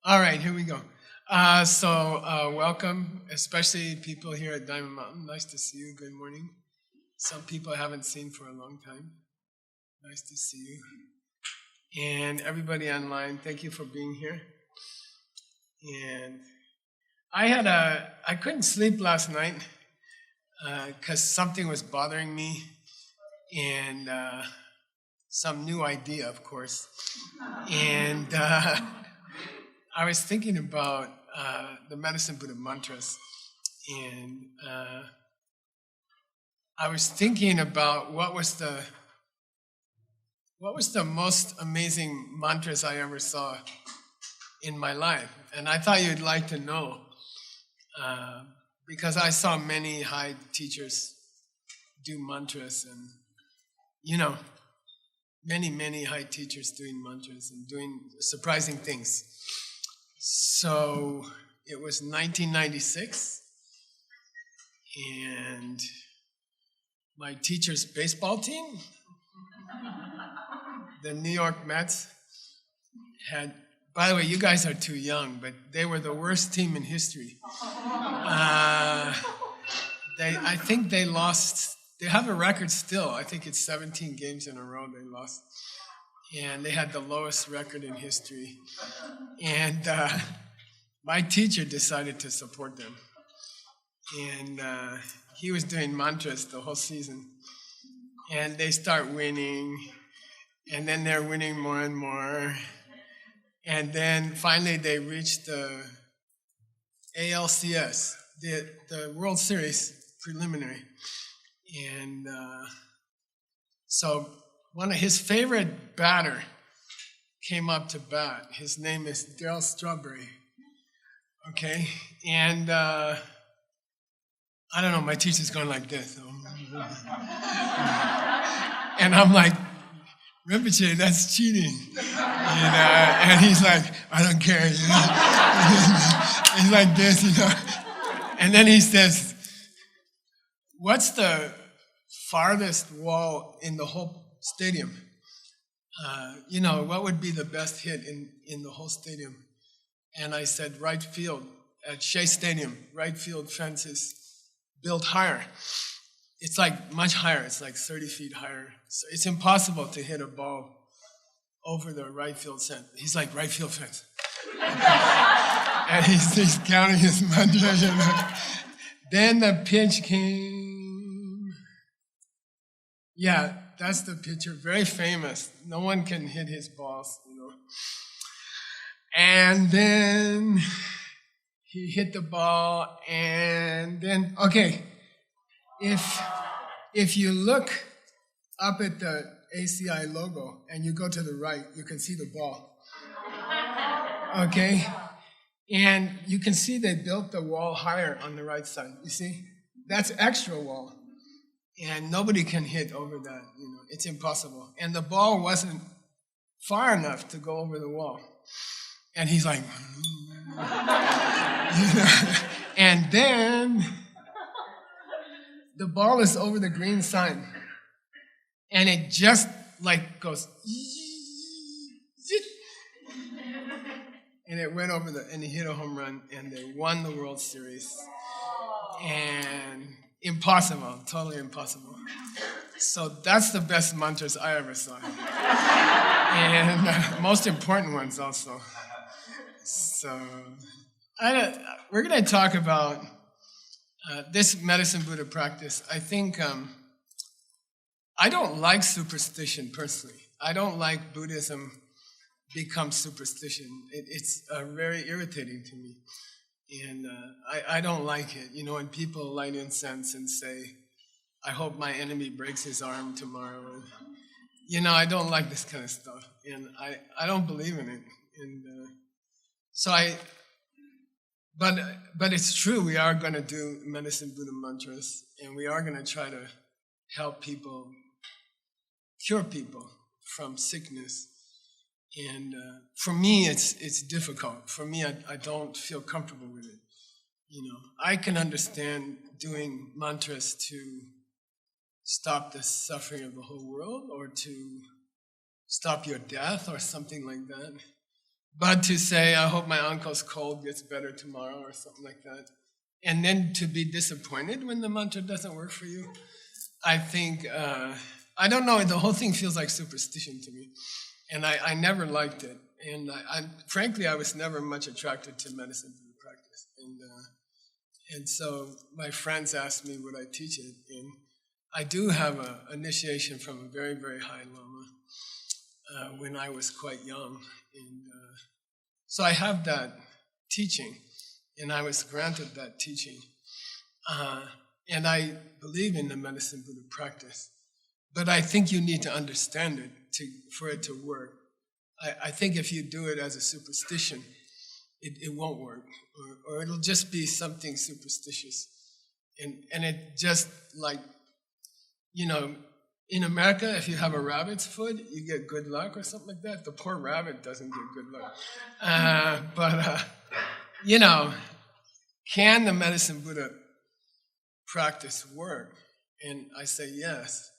All right, here we go. Welcome, especially people here at Diamond Mountain. Nice to see you. Good morning. Some people I haven't seen for a long time. Nice to see you. And everybody online, thank you for being here. And I couldn't sleep last night because something was bothering me, and some new idea, of course. And I was thinking about the Medicine Buddha mantras, and I was thinking about what was the most amazing mantras I ever saw in my life, and I thought you'd like to know, because I saw many high teachers do mantras, and many high teachers doing mantras and doing surprising things. So it was 1996, and my teacher's baseball team, the New York Mets, had, by the way, you guys are too young, but they were the worst team in history. I think they lost, they have a record still, I think it's 17 games in a row they lost. And they had the lowest record in history. And my teacher decided to support them. And he was doing mantras the whole season. And they start winning, and then they're winning more and more. And then finally they reached the ALCS, the World Series preliminary. And so one of his favorite batter came up to bat. His name is Darryl Strawberry. Okay? And I don't know, my teacher's going like this. And I'm like, Rinpoche, that's cheating. And he's like, I don't care, He's like this, And then he says, what's the farthest wall in the whole stadium? What would be the best hit in the whole stadium? And I said, right field at Shea Stadium. Right field fence is built higher. It's like much higher. It's like 30 feet higher. So it's impossible to hit a ball over the right field fence. He's like, right field fence. And he's counting his mantra. Then the pitch came. Yeah, that's the pitcher. Very famous. No one can hit his balls, And then he hit the ball, and then, okay, if you look up at the ACI logo and you go to the right, you can see the ball. Okay? And you can see they built the wall higher on the right side. You see? That's extra wall. And nobody can hit over that, It's impossible. And the ball wasn't far enough to go over the wall. And he's like, And then the ball is over the green sign. And it just like goes, and it went over and he hit a home run, and they won the World Series. And impossible, totally impossible. So that's the best mantras I ever saw. And most important ones also. So we're going to talk about this Medicine Buddha practice. I think I don't like superstition personally. I don't like Buddhism become superstition. It's very irritating to me. And I don't like it. When people light incense and say, I hope my enemy breaks his arm tomorrow. I don't like this kind of stuff. And I don't believe in it. And but it's true, we are going to do Medicine Buddha mantras, and we are going to try to help people, cure people from sickness. And for me, it's difficult. For me, I don't feel comfortable with it. I can understand doing mantras to stop the suffering of the whole world, or to stop your death, or something like that. but to say, I hope my uncle's cold gets better tomorrow or something like that, and then to be disappointed when the mantra doesn't work for you, I think, I don't know, the whole thing feels like superstition to me. And I never liked it. And frankly, I was never much attracted to medicine Buddha practice. And so my friends asked me would I teach it. And I do have an initiation from a very, very high Lama when I was quite young. And so I have that teaching, and I was granted that teaching. And I believe in the medicine Buddha practice. But I think you need to understand it for it to work. I think if you do it as a superstition, it won't work. Or it'll just be something superstitious. And it just like, in America, if you have a rabbit's foot, you get good luck or something like that. The poor rabbit doesn't get good luck. Can the medicine Buddha practice work? And I say yes.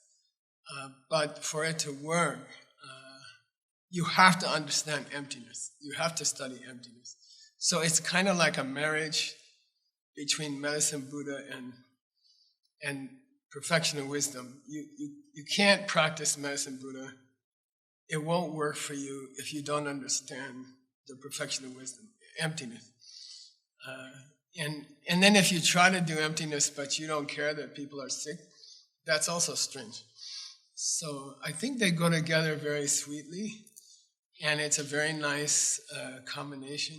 But for it to work, you have to understand emptiness. You have to study emptiness. So it's kind of like a marriage between medicine Buddha and perfection of wisdom. You can't practice medicine Buddha. It won't work for you if you don't understand the perfection of wisdom, emptiness. And then if you try to do emptiness but you don't care that people are sick, that's also strange. So I think they go together very sweetly, and it's a very nice combination.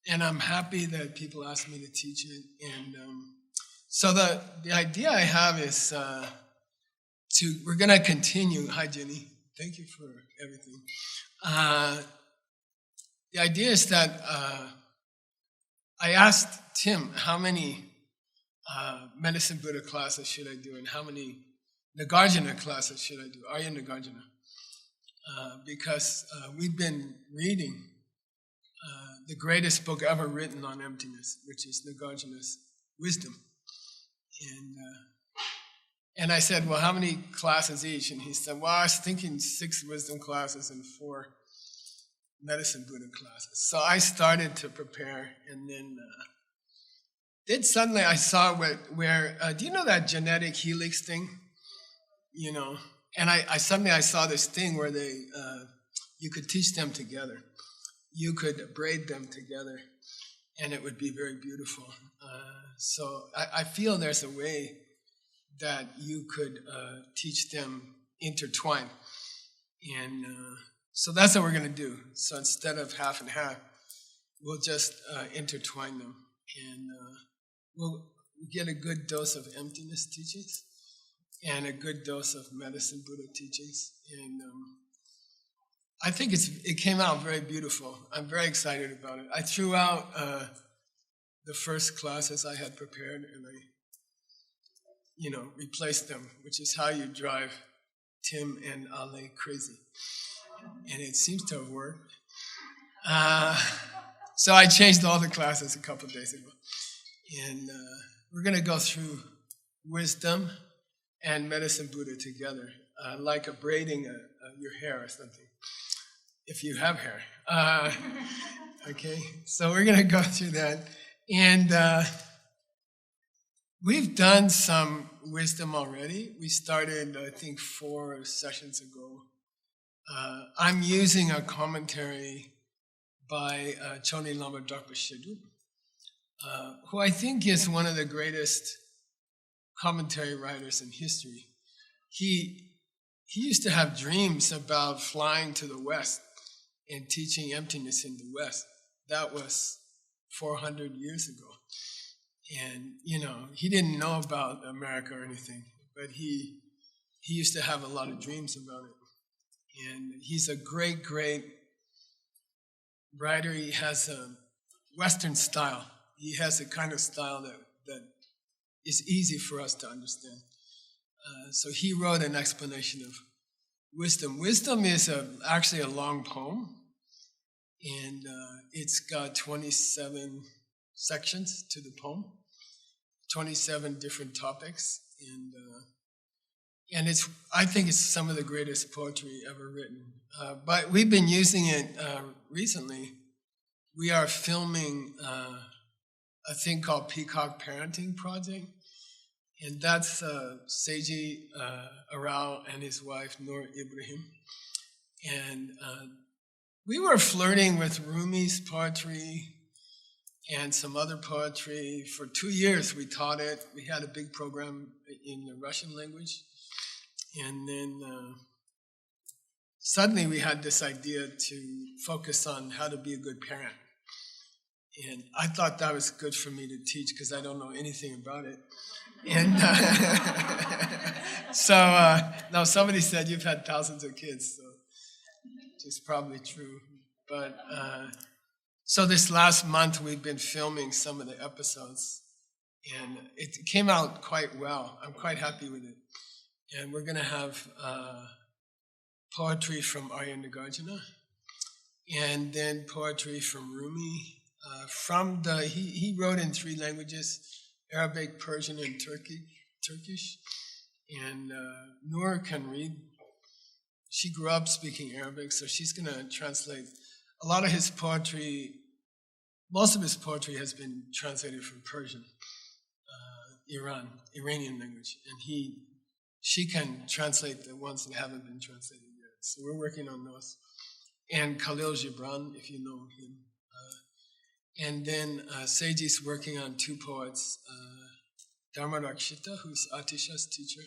And I'm happy that people ask me to teach it. And so the idea I have is we're going to continue. Hi, Jenny. Thank you for everything. The idea is that I asked Tim how many medicine Buddha classes should I do and how many Nagarjuna classes should I do, Arya Nagarjuna, because we've been reading the greatest book ever written on emptiness, which is Nagarjuna's Wisdom. And I said, well, how many classes each? And he said, well, I was thinking 6 wisdom classes and 4 medicine Buddha classes. So I started to prepare, and then suddenly I saw where do you know that genetic helix thing? And I suddenly saw this thing where you could teach them together. You could braid them together, and it would be very beautiful. So I feel there's a way that you could teach them intertwine. And so that's what we're going to do. So instead of half and half, we'll just intertwine them. And we'll get a good dose of emptiness teachings and a good dose of medicine Buddha teachings. And I think it came out very beautiful. I'm very excited about it. I threw out the first classes I had prepared, and I replaced them, which is how you drive Tim and Ale crazy. And it seems to have worked. So I changed all the classes a couple of days ago. And we're going to go through wisdom and medicine Buddha together, like braiding your hair or something, if you have hair. Okay, so we're going to go through that. And we've done some wisdom already. We started, I think, 4 sessions ago. I'm using a commentary by Choni Lama Drapa Shidu, who I think is one of the greatest commentary writers in history. He used to have dreams about flying to the West and teaching emptiness in the West. That was 400 years ago. And, he didn't know about America or anything, but he used to have a lot of dreams about it. And he's a great, great writer. He has a Western style. He has a kind of style that is easy for us to understand. So he wrote an explanation of wisdom. Wisdom is actually a long poem, and it's got 27 sections to the poem, 27 different topics, and And I think it's some of the greatest poetry ever written. But we've been using it recently. We are filming a thing called Peacock Parenting Project. And that's Seiji Arao and his wife, Noor Ibrahim. And we were flirting with Rumi's poetry and some other poetry. For 2 years, we taught it. We had a big program in the Russian language. And then suddenly we had this idea to focus on how to be a good parent. And I thought that was good for me to teach because I don't know anything about it. And now somebody said you've had thousands of kids, so it's probably true. But so this last month we've been filming some of the episodes, and it came out quite well. I'm quite happy with it. And we're going to have poetry from Arya Nagarjuna, and then poetry from Rumi. He wrote in 3 languages: Arabic, Persian, and Turkish. And Noor can read. She grew up speaking Arabic, so she's going to translate a lot of his poetry. Most of his poetry has been translated from Persian, Iranian language, and she can translate the ones that haven't been translated yet. So we're working on those. And Khalil Gibran, if you know him. And then Seiji's working on 2 poets, Dharma Rakshita, who's Atisha's teacher,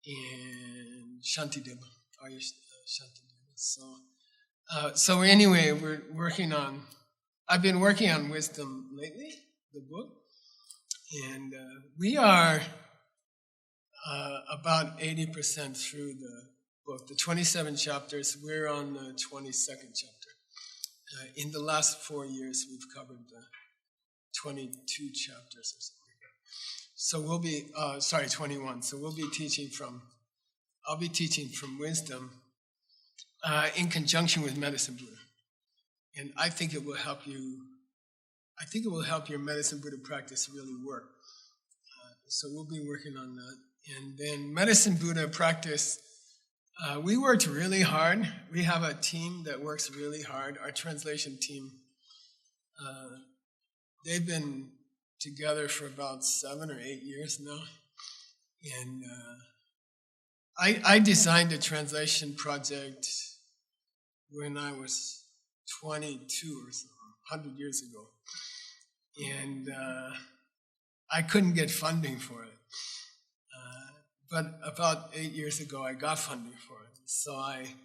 and Shantideva, Arya Shantideva. So anyway, we're working on, I've been working on Wisdom lately, the book, and we are about 80% through the book. The 27 chapters, we're on the 22nd chapter. In the last 4 years, we've covered 22 chapters or something like that. So we'll be, 21. So we'll be teaching I'll be teaching from Wisdom in conjunction with Medicine Buddha. And I think it will help your Medicine Buddha practice really work. So we'll be working on that. And then Medicine Buddha practice, we worked really hard. We have a team that works really hard. Our translation team, they've been together for about 7 or 8 years now. And I designed a translation project when I was 22 or something, 100 years ago. And I couldn't get funding for it. But about 8 years ago, I got funding for it. So I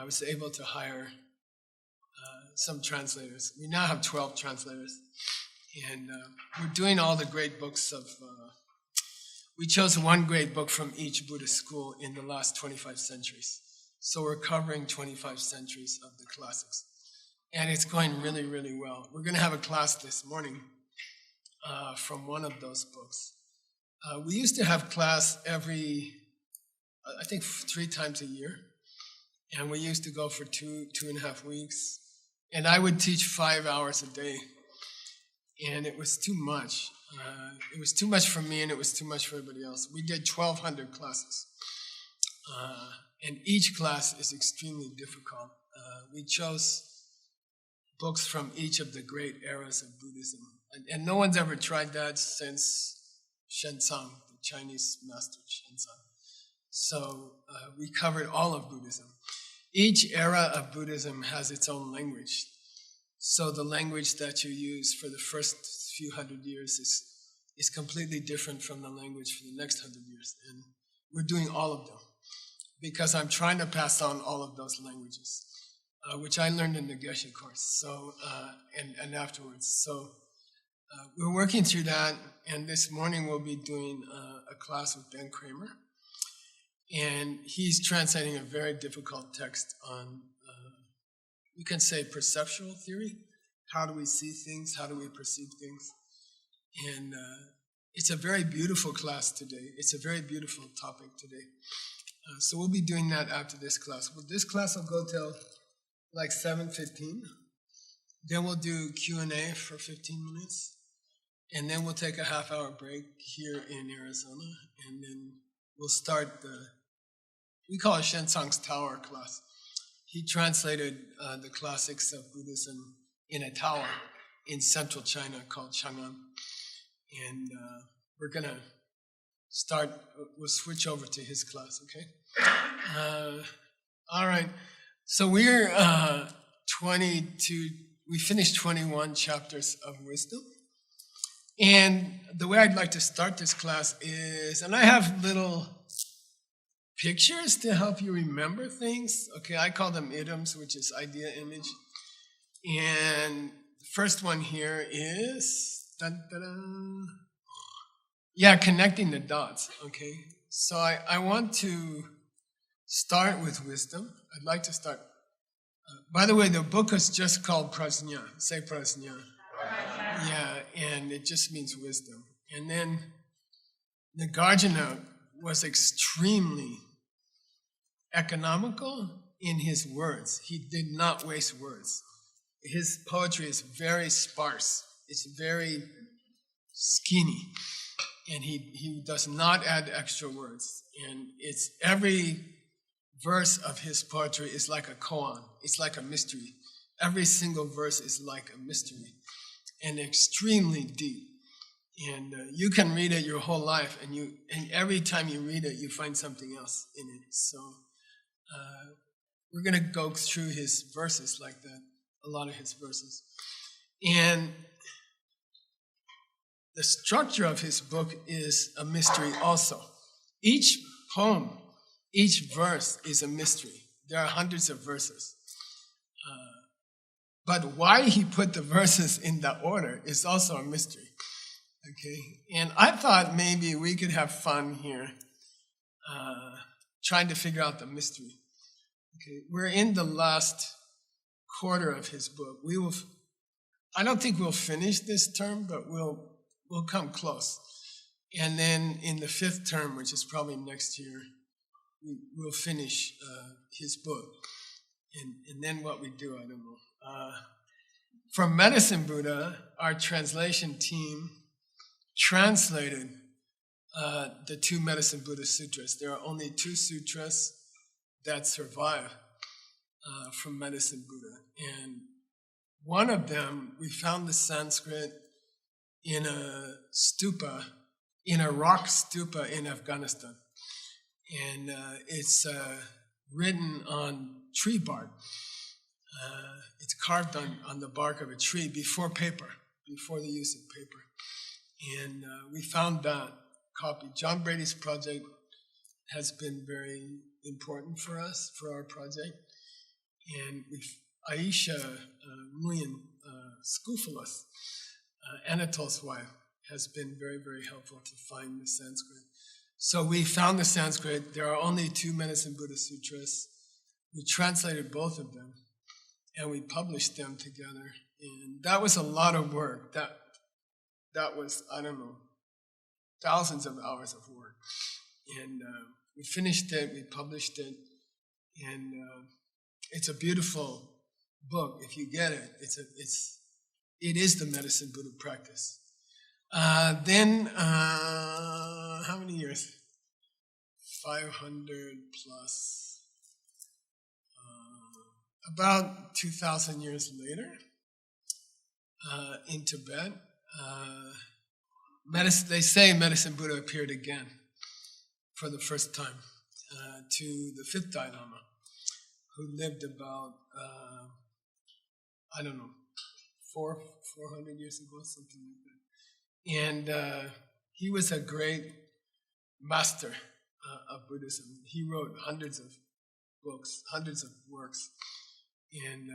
was able to hire some translators. We now have 12 translators. And we're doing all the great books we chose one great book from each Buddhist school in the last 25 centuries. So we're covering 25 centuries of the classics. And it's going really, really well. We're going to have a class this morning from one of those books. We used to have class every, 3 times a year. And we used to go for 2.5 weeks. And I would teach 5 hours a day. And it was too much. It was too much for me, and it was too much for everybody else. We did 1,200 classes. And each class is extremely difficult. We chose books from each of the great eras of Buddhism. And no one's ever tried that since Shenzang, the Chinese master Shenzang. So we covered all of Buddhism. Each era of Buddhism has its own language. So the language that you use for the first few 100 years is completely different from the language for the next 100 years. And we're doing all of them because I'm trying to pass on all of those languages, which I learned in the Geshe course, so and afterwards. So we're working through that, and this morning we'll be doing a class with Ben Kramer. And he's translating a very difficult text on, you can say, perceptual theory. How do we see things? How do we perceive things? And it's a very beautiful class today. It's a very beautiful topic today. So we'll be doing that after this class. Well, this class will go till like 7:15. Then we'll do Q&A for 15 minutes. And then we'll take a half-hour break here in Arizona. And then we'll start we call it Shensang's Tower class. He translated the classics of Buddhism in a tower in central China called Chang'an. And we're going to we'll switch over to his class, okay? All right. So we're 22, we finished 21 chapters of wisdom. And the way I'd like to start this class is, and I have little pictures to help you remember things. Okay, I call them idioms, which is idea image. And the first one here is, yeah, connecting the dots, okay? So I want to start with wisdom. I'd like to start. By the way, the book is just called Prajna. Say Prajna. Yeah, and it just means wisdom. And then Nagarjuna was extremely economical in his words. He did not waste words. His poetry is very sparse. It's very skinny. And he does not add extra words. And it's every verse of his poetry is like a koan. It's like a mystery. Every single verse is like a mystery and extremely deep. And you can read it your whole life, and every time you read it, you find something else in it. So we're going to go through his verses like that, a lot of his verses. And the structure of his book is a mystery also. Each poem, each verse is a mystery. There are hundreds of verses. But why he put the verses in that order is also a mystery. Okay, and I thought maybe we could have fun here trying to figure out the mystery. Okay, we're in the last quarter of his book. I don't think we'll finish this term, but we'll come close. And then in the 5th term, which is probably next year, we'll finish his book. And then what we do, I don't know. From Medicine Buddha, our translation team translated the 2 Medicine Buddha sutras. There are only 2 sutras that survive from Medicine Buddha. And one of them, we found the Sanskrit in a stupa, in a rock stupa in Afghanistan. And it's written on tree bark. It's carved on the bark of a tree before the use of paper. And we found that copy. John Brady's project has been very important for us, for our project. And Aisha Nguyen Skoufalos, Anatol's wife, has been very, very helpful to find the Sanskrit. So we found the Sanskrit. There are only 2 Medicine Buddha sutras. We translated both of them, and we published them together. And that was a lot of work. That was, I don't know, thousands of hours of work. And we finished it, we published it, and it's a beautiful book. If you get it, it is the Medicine Buddha practice. Then, how many years? 500 plus. About 2,000 years later, in Tibet, they say Medicine Buddha appeared again for the first time to the 5th Dalai Lama, who lived about, 400 years ago, something like that. And he was a great master of Buddhism. He wrote hundreds of books, hundreds of works. And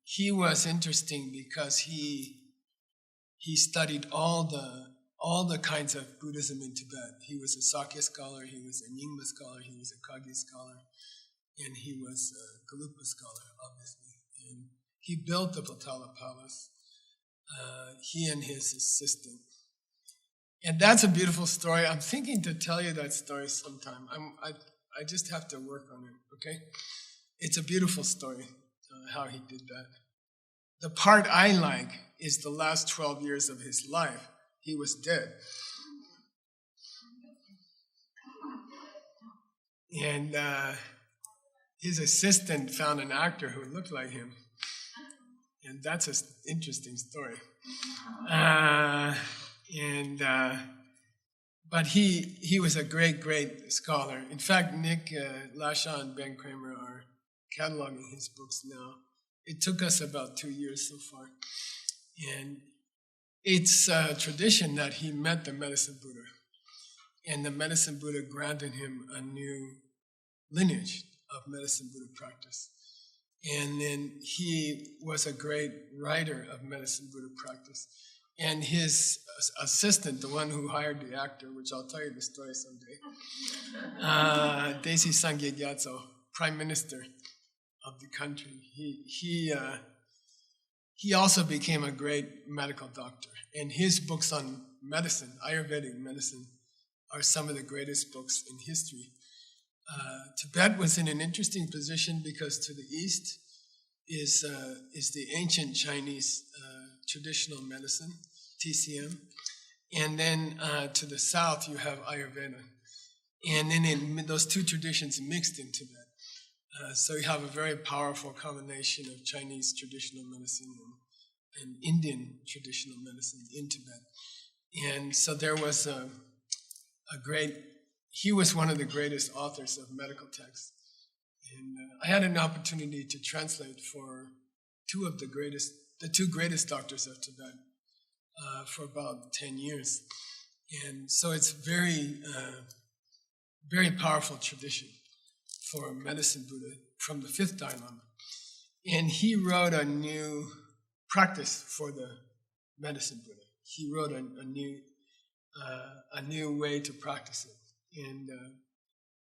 he was interesting because he studied all the kinds of Buddhism in Tibet. He was a Sakya scholar, he was a Nyingma scholar, he was a Kagyu scholar, and he was a Gelugpa scholar, obviously. And he built the Potala Palace, he and his assistant. And that's a beautiful story. I'm thinking to tell you that story sometime. I just have to work on it, okay? It's a beautiful story, how he did that. The part I like is the last 12 years of his life. He was dead. And his assistant found an actor who looked like him. And that's an interesting story. But he was a great, great scholar. In fact, Nick Lasha and Ben Kramer are cataloging his books now. It took us about 2 years so far. And it's a tradition that he met the Medicine Buddha. And the Medicine Buddha granted him a new lineage of Medicine Buddha practice. And then he was a great writer of Medicine Buddha practice. And his assistant, the one who hired the actor, which I'll tell you the story someday, Desi Sangye Gyatso, Prime Minister of the country, he also became a great medical doctor. And his books on medicine, Ayurvedic medicine, are some of the greatest books in history. Tibet was in an interesting position because to the east is the ancient Chinese traditional medicine, TCM, and then to the south you have Ayurveda, and then those two traditions mixed in Tibet. So you have a very powerful combination of Chinese traditional medicine and Indian traditional medicine in Tibet, and so there was he was one of the greatest authors of medical texts. And I had an opportunity to translate for the two greatest doctors of Tibet for about 10 years. And so it's very, very powerful tradition for Medicine Buddha from the fifth Dalai Lama. And he wrote a new practice for the Medicine Buddha. He wrote a new way to practice it. And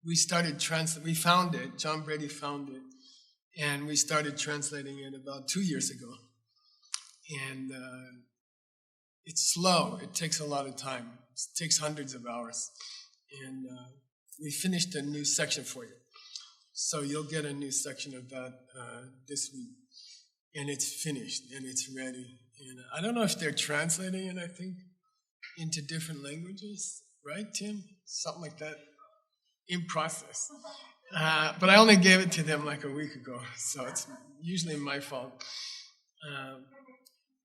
we found it, John Brady found it, and we started translating it about 2 years ago. And it's slow, it takes a lot of time, it takes hundreds of hours. And we finished a new section for you. So you'll get a new section of that this week. And it's finished, and it's ready. And I don't know if they're translating it, I think, into different languages, right, Tim? Something like that, in process. But I only gave it to them like a week ago, so it's usually my fault.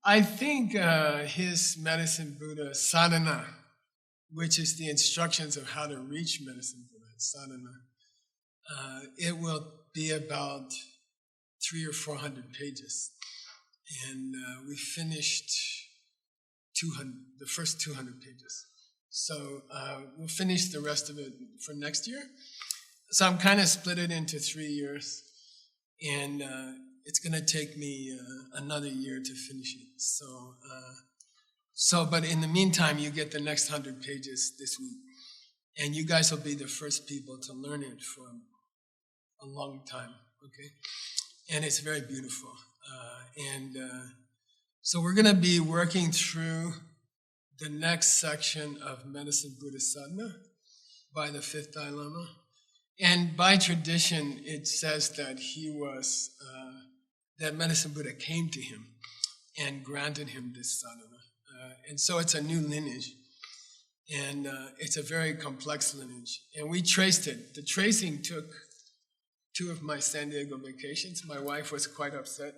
I think his Medicine Buddha sadhana, which is the instructions of how to reach Medicine Buddha, sadhana, it will be about 300 or 400 pages. And we finished the first 200 pages. So we'll finish the rest of it for next year. So I'm kind of split it into 3 years, and it's going to take me another year to finish it. But in the meantime, you get the next 100 pages this week, and you guys will be the first people to learn it for a long time, okay? And it's very beautiful. So we're going to be working through the next section of Medicine Buddha Sadhana by the fifth Dalai Lama. And by tradition, it says that that Medicine Buddha came to him and granted him this sadhana. And so it's a new lineage. And it's a very complex lineage. And we traced it. The tracing took 2 of my San Diego vacations. My wife was quite upset.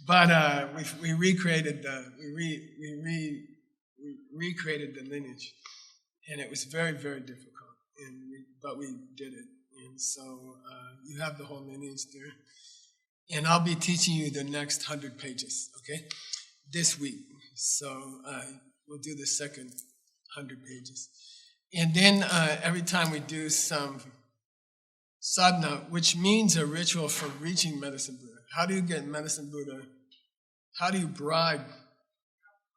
But we recreated recreated the lineage, and it was very, very difficult. But we did it, and so you have the whole lineage there. And I'll be teaching you the next 100 pages, okay, this week. So we'll do the second 100 pages, and then every time we do some sadhana, which means a ritual for reaching Medicine Buddha. How do you get Medicine Buddha? How do you bribe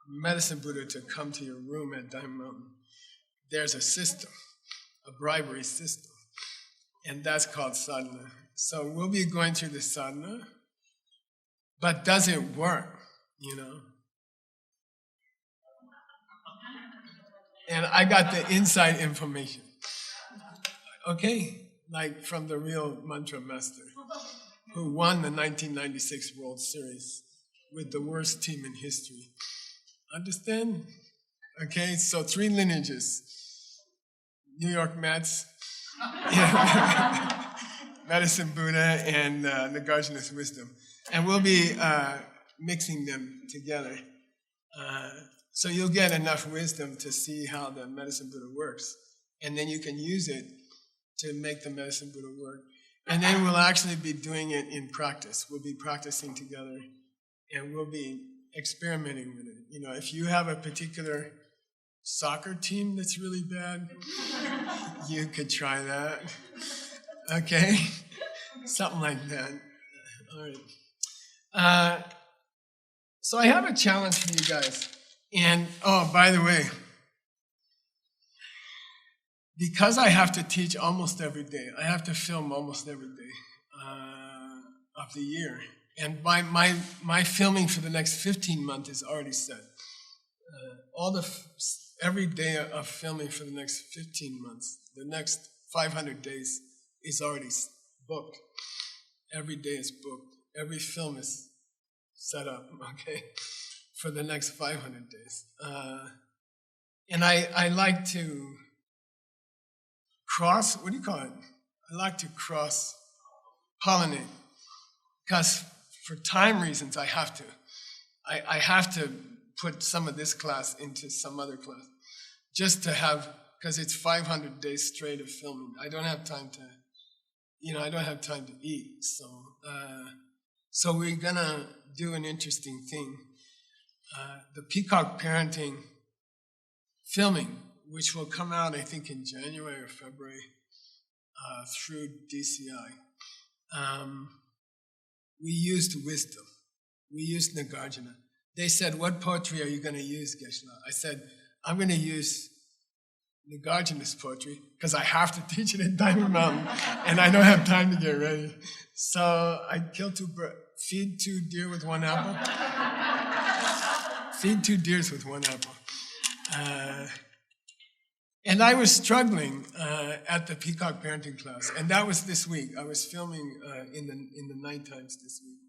Medicine Buddha to come to your room at Diamond Mountain? There's a system, a bribery system, and that's called sadhana. So we'll be going through the sadhana, but does it work, And I got the inside information, okay? Like from the real mantra master, who won the 1996 World Series with the worst team in history. Understand? Okay, so 3 lineages. New York Mets, Medicine Buddha, and Nagarjuna's wisdom. And we'll be mixing them together. So you'll get enough wisdom to see how the Medicine Buddha works. And then you can use it to make the Medicine Buddha work. And then we'll actually be doing it in practice. We'll be practicing together, and we'll be experimenting with it. You know, if you have a particular soccer team that's really bad, you could try that. Okay? Something like that. All right. So I have a challenge for you guys. And, oh, by the way, because I have to teach almost every day, I have to film almost every day of the year. And my filming for the next 15 months is already set. Every day of filming for the next 15 months, the next 500 days is already booked. Every day is booked. Every film is set up, okay, for the next 500 days. And I like to what do you call it? I like to cross-pollinate, because for time reasons, I have to. I have to put some of this class into some other class, just to have, because it's 500 days straight of filming. I don't have time to, I don't have time to eat. So we're gonna do an interesting thing. The Peacock Parenting filming, which will come out, I think, in January or February through DCI. We used wisdom. We used Nagarjuna. They said, what poetry are you going to use, Geshe? I said, I'm going to use Nagarjuna's poetry, because I have to teach it at Diamond Mountain, and I don't have time to get ready. So I killed feed 2 deer with 1 apple. Feed 2 deers with 1 apple. And I was struggling at the Peacock Parenting class, and that was this week. I was filming in the night times this week,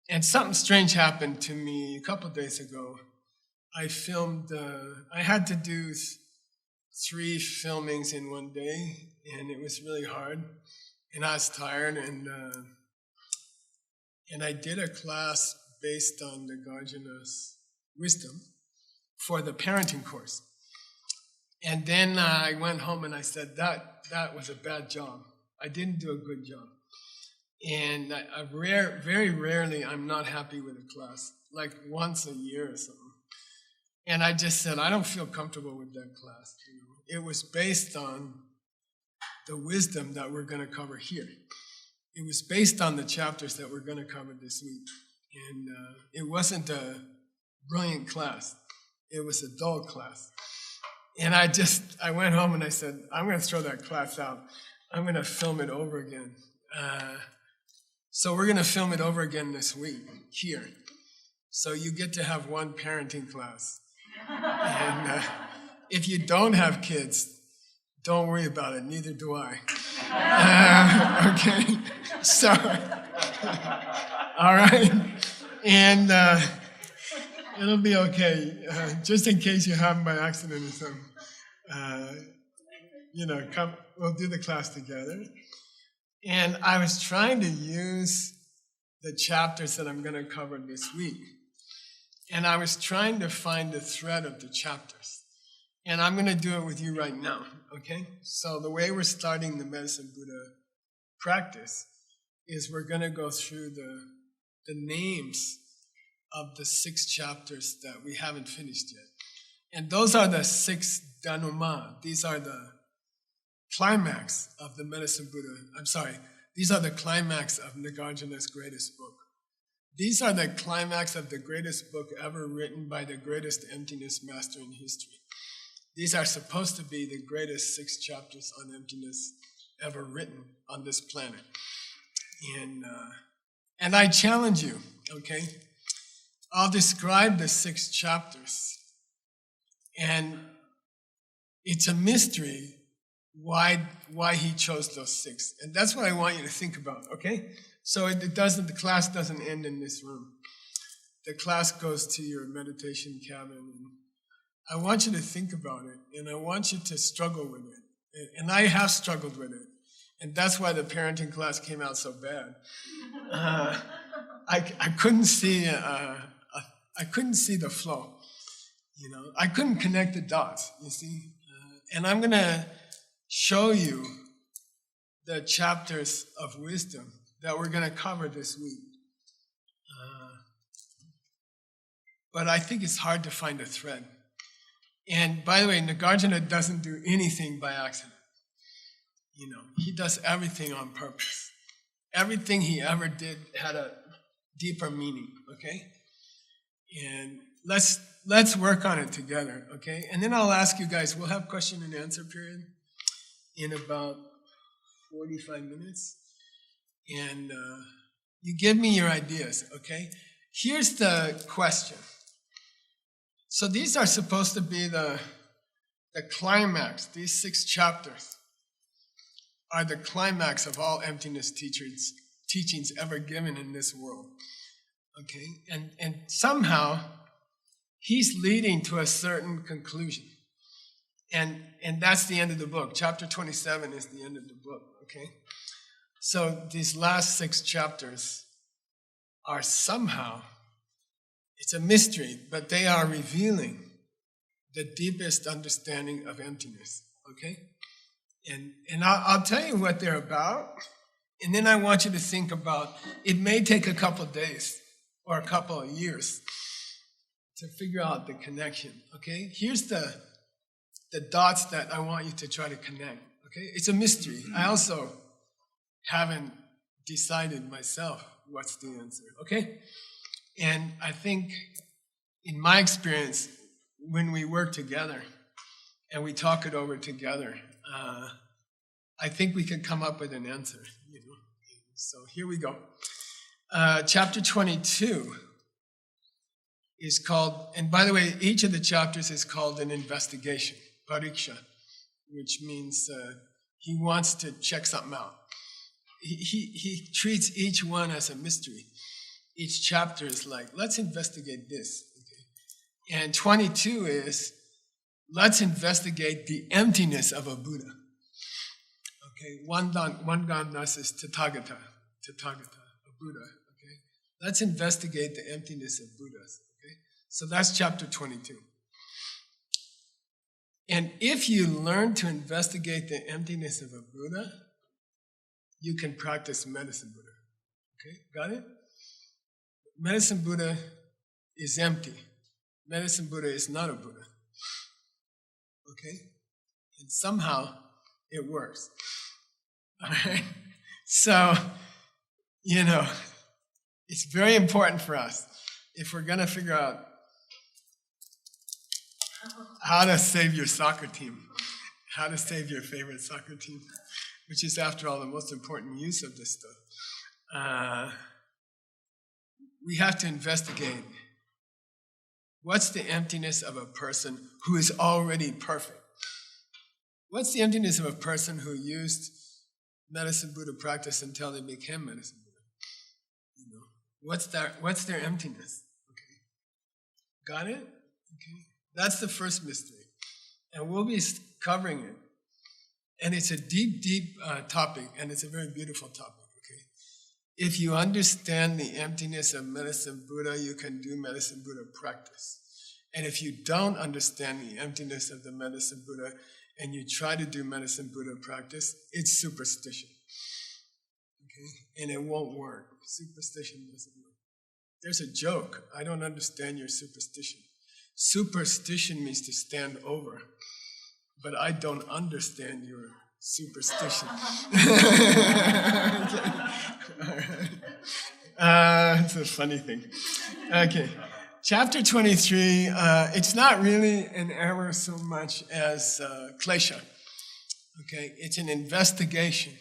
and something strange happened to me a couple of days ago. I filmed. I had to do 3 filmings in one day, and it was really hard, and I was tired, and I did a class based on Nagarjuna's wisdom for the parenting course. And then I went home and I said, that was a bad job. I didn't do a good job. And very rarely I'm not happy with a class, like once a year or something. And I just said, I don't feel comfortable with that class. It was based on the wisdom that we're going to cover here. It was based on the chapters that we're going to cover this week. And it wasn't a brilliant class. It was a dull class. And I went home and I said, I'm going to throw that class out. I'm going to film it over again. So we're going to film it over again this week here. So you get to have 1 parenting class. And if you don't have kids, don't worry about it. Neither do I. Okay? So, all right? And it'll be okay. Just in case you have them by accident or something. Come, we'll do the class together. And I was trying to use the chapters that I'm going to cover this week. And I was trying to find the thread of the chapters. And I'm going to do it with you right now, okay? So the way we're starting the Medicine Buddha practice is we're going to go through the names of the 6 chapters that we haven't finished yet. And those are the 6 Dhanuma. These are the climax of the Medicine Buddha. These are the climax of Nagarjuna's greatest book. These are the climax of the greatest book ever written by the greatest emptiness master in history. These are supposed to be the greatest 6 chapters on emptiness ever written on this planet. And I challenge you, okay? I'll describe the 6 chapters. And it's a mystery why he chose those 6. And that's what I want you to think about, okay? So the class doesn't end in this room. The class goes to your meditation cabin, and I want you to think about it, and I want you to struggle with it. And I have struggled with it. And that's why the parenting class came out so bad. I couldn't see I couldn't see the flow. I couldn't connect the dots, you see. And I'm going to show you the chapters of wisdom that we're going to cover this week. But I think it's hard to find a thread. And by the way, Nagarjuna doesn't do anything by accident. He does everything on purpose. Everything he ever did had a deeper meaning, okay? And let's work on it together, okay? And then I'll ask you guys, we'll have question and answer period in about 45 minutes. And you give me your ideas, okay? Here's the question. So these are supposed to be the climax. These 6 chapters are the climax of all emptiness teachings ever given in this world. Okay? And somehow he's leading to a certain conclusion. And that's the end of the book. Chapter 27 is the end of the book. Okay? So these last 6 chapters are somehow, it's a mystery, but they are revealing the deepest understanding of emptiness. Okay? And I'll tell you what they're about, and then I want you to think about, it may take a couple of days or a couple of years to figure out the connection, okay? Here's the dots that I want you to try to connect, okay? It's a mystery. I also haven't decided myself what's the answer, okay? And I think, in my experience, when we work together and we talk it over together, I think we can come up with an answer. So here we go. Chapter 22 is called, and by the way, each of the chapters is called an investigation, pariksha, which means he wants to check something out. He treats each one as a mystery. Each chapter is like, let's investigate this. Okay? And 22 is, let's investigate the emptiness of a Buddha. Okay, one Gandhas is Tathagata, a Buddha. Okay, let's investigate the emptiness of Buddhas. Okay, so that's chapter 22. And if you learn to investigate the emptiness of a Buddha, you can practice medicine Buddha. Okay, got it? Medicine Buddha is empty. Medicine Buddha is not a Buddha. Okay? And somehow it works. All right? So, it's very important for us, if we're going to figure out how to save your soccer team, how to save your favorite soccer team, which is, after all, the most important use of this stuff. We have to investigate what's the emptiness of a person who is already perfect. What's the emptiness of a person who used medicine Buddha practice until they became medicine Buddha? What's their emptiness? Okay. Got it? Okay. That's the first mystery. And we'll be covering it. And it's a deep, deep topic, and it's a very beautiful topic. Okay. If you understand the emptiness of medicine Buddha, you can do medicine Buddha practice. And if you don't understand the emptiness of the medicine Buddha, and you try to do medicine Buddha practice, it's superstition. Okay? And it won't work. Superstition doesn't work. There's a joke. I don't understand your superstition. Superstition means to stand over. But I don't understand your superstition. Okay. It's a funny thing. Okay. Chapter 23, it's not really an error so much as klesha. Okay, it's an investigation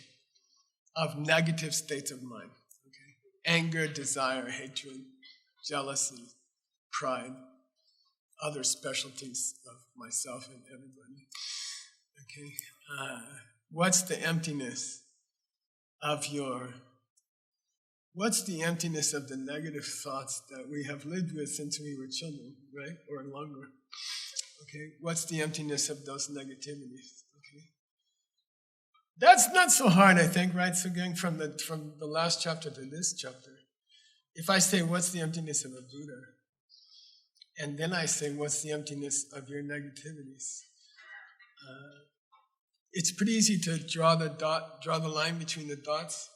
of negative states of mind. Okay, anger, desire, hatred, jealousy, pride, other specialties of myself and everybody. Okay, what's the emptiness of What's the emptiness of the negative thoughts that we have lived with since we were children, right? Or longer. Okay, what's the emptiness of those negativities? Okay, that's not so hard, I think, right? So going from the last chapter to this chapter, if I say, what's the emptiness of a Buddha? And then I say, what's the emptiness of your negativities? It's pretty easy to draw the line between the dots.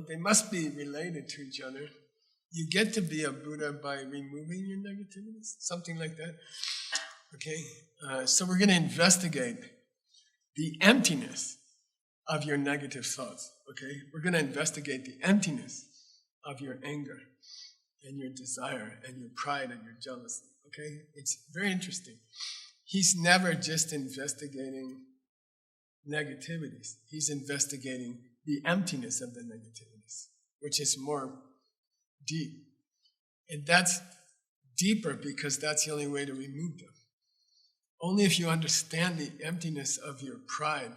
They must be related to each other. You get to be a Buddha by removing your negativities, something like that. Okay, so we're going to investigate the emptiness of your negative thoughts. Okay, we're going to investigate the emptiness of your anger and your desire and your pride and your jealousy. Okay, it's very interesting. He's never just investigating negativities. He's investigating the emptiness of the negativities, which is more deep. And that's deeper because that's the only way to remove them. Only if you understand the emptiness of your pride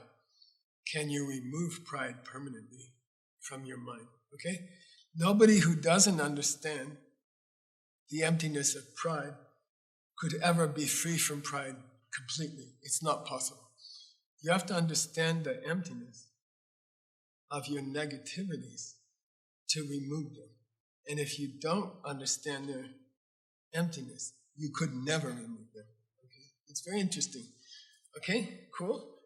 can you remove pride permanently from your mind. Okay? Nobody who doesn't understand the emptiness of pride could ever be free from pride completely. It's not possible. You have to understand the emptiness of your negativities to remove them. And if you don't understand their emptiness, you could never remove them. Okay? It's very interesting. Okay, cool.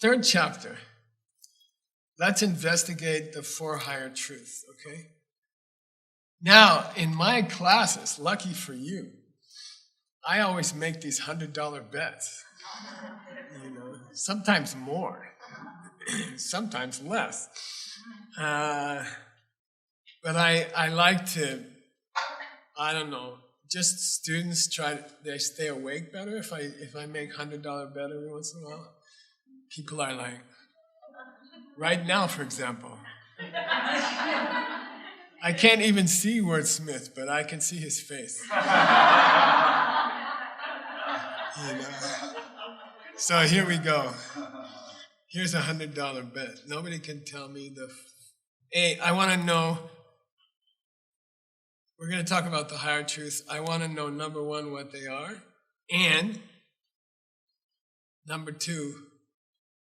Third chapter. Let's investigate the 4 higher truths, okay? Now, in my classes, lucky for you, I always make these $100 bets. Sometimes more, sometimes less. But I like to, I don't know, just students they stay awake better if I make $100 bet every once in a while. People are like, right now, for example, I can't even see Wordsmith, but I can see his face. So here we go. Here's a $100 bet. Nobody can tell me I want to know. We're going to talk about the higher truths. I want to know, number 1, what they are, and number 2,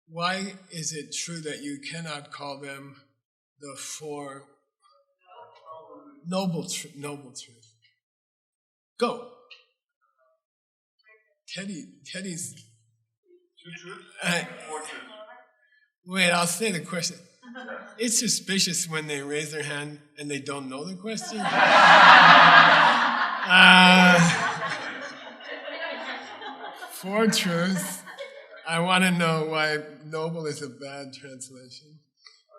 why is it true that you cannot call them the 4 noble truths? Go. Teddy's. 2 truths? 4 truths. Wait, I'll say the question. It's suspicious when they raise their hand and they don't know the question. 4 truths. I want to know why noble is a bad translation.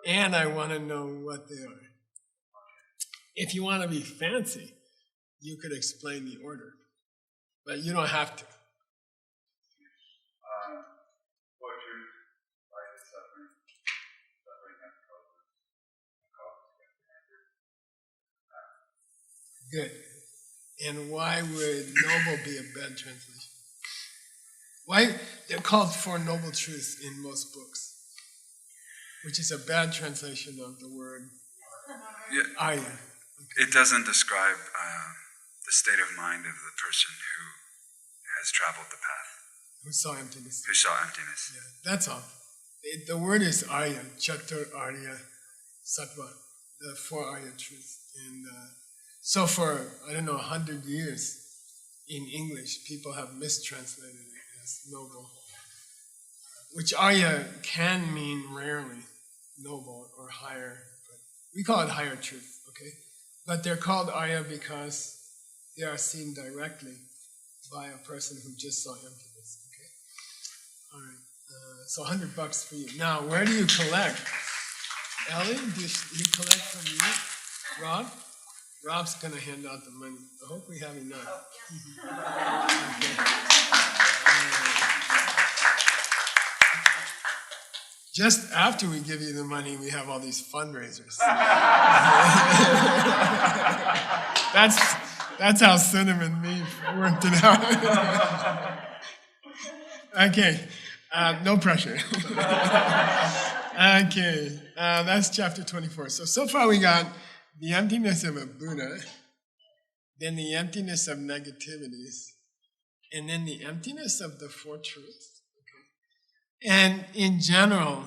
And I want to know what they are. If you want to be fancy, you could explain the order. But you don't have to. 4 truths. Life is suffering. Suffering has causes. And causes can be Good. entered. And why would noble be a bad translation? Why? They're called 4 noble truths in most books, which is a bad translation of the word Arya. Okay. It doesn't describe the state of mind of the person who has traveled the path. Who saw emptiness. Who saw emptiness. Yeah, that's all. The word is Arya, Chatur, Arya, Sattva, the 4 Arya truths. And so for, 100 years in English, people have mistranslated it as noble, which Arya can mean rarely noble or higher, but we call it higher truth, okay? But they're called Arya because they are seen directly by a person who just saw emptiness, okay? All right, so $100 for you. Now, where do you collect? Ellie, do you collect from you? Rob? Rob's going to hand out the money. I hope we have enough. Okay. Just after we give you the money, we have all these fundraisers. That's how Cinnamon and me worked it out. Okay, no pressure. Okay, that's chapter 24. So far we got the emptiness of a Buddha, then the emptiness of negativities, and then the emptiness of the Four Truths. Okay? And in general,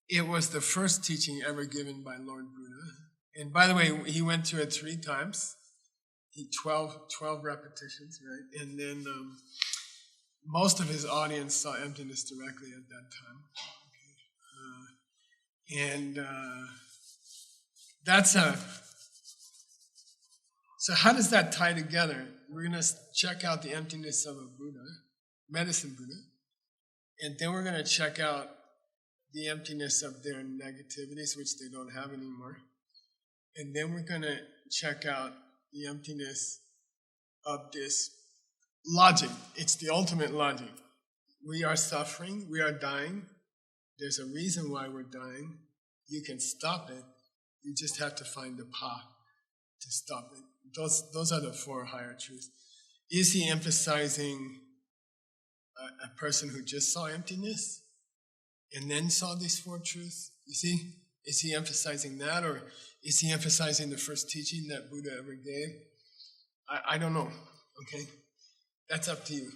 it was the first teaching ever given by Lord Buddha. And by the way, he went through it 3 times. 12 repetitions, right? And then most of his audience saw emptiness directly at that time. Okay. That's a... So how does that tie together? We're going to check out the emptiness of a Buddha, medicine Buddha, and then we're going to check out the emptiness of their negativities, which they don't have anymore. And then we're going to check out the emptiness of this logic. It's the ultimate logic. We are suffering, we are dying. There's a reason why we're dying. You can stop it. You just have to find the path to stop it. Those are the 4 higher truths. Is he emphasizing a person who just saw emptiness and then saw these 4 truths? You see? Is he emphasizing that, or is he emphasizing the first teaching that Buddha ever gave? I don't know, okay? That's up to you.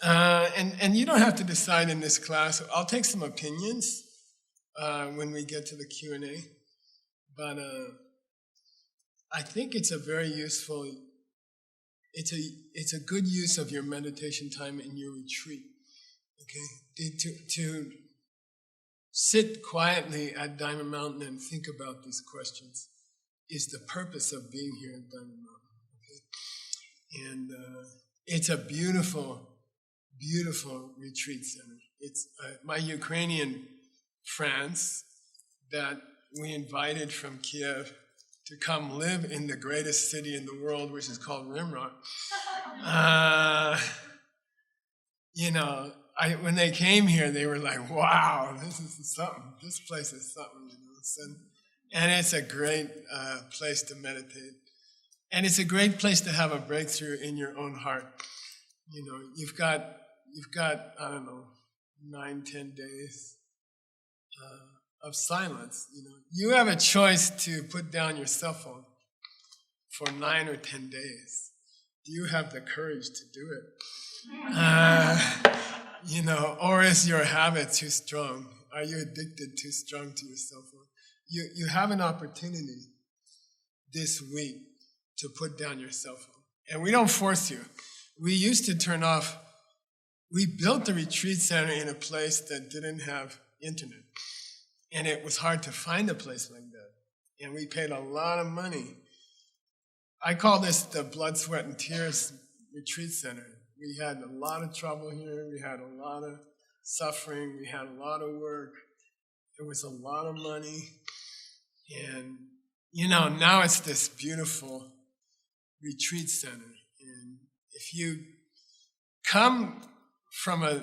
And you don't have to decide in this class. I'll take some opinions when we get to the Q&A. But I think it's a very useful, it's a good use of your meditation time in your retreat, okay? To sit quietly at Diamond Mountain and think about these questions is the purpose of being here at Diamond Mountain. Okay? And it's a beautiful, beautiful retreat center. It's my Ukrainian friends that we invited from Kiev to come live in the greatest city in the world, which is called Rimrock. When they came here, they were like, wow, this is something. This place is something, And it's a great place to meditate. And it's a great place to have a breakthrough in your own heart. You've got I don't know, 9-10 days of silence. You have a choice to put down your cell phone for 9 or 10 days. Do you have the courage to do it? Or is your habit too strong? Are you addicted too strong to your cell phone? You have an opportunity this week to put down your cell phone. And we don't force you. We used to turn off, we built the retreat center in a place that didn't have internet. And it was hard to find a place like that. And we paid a lot of money. I call this the blood, sweat, and tears retreat center. We had a lot of trouble here. We had a lot of suffering. We had a lot of work. It was a lot of money. And, now it's this beautiful retreat center. And if you come from a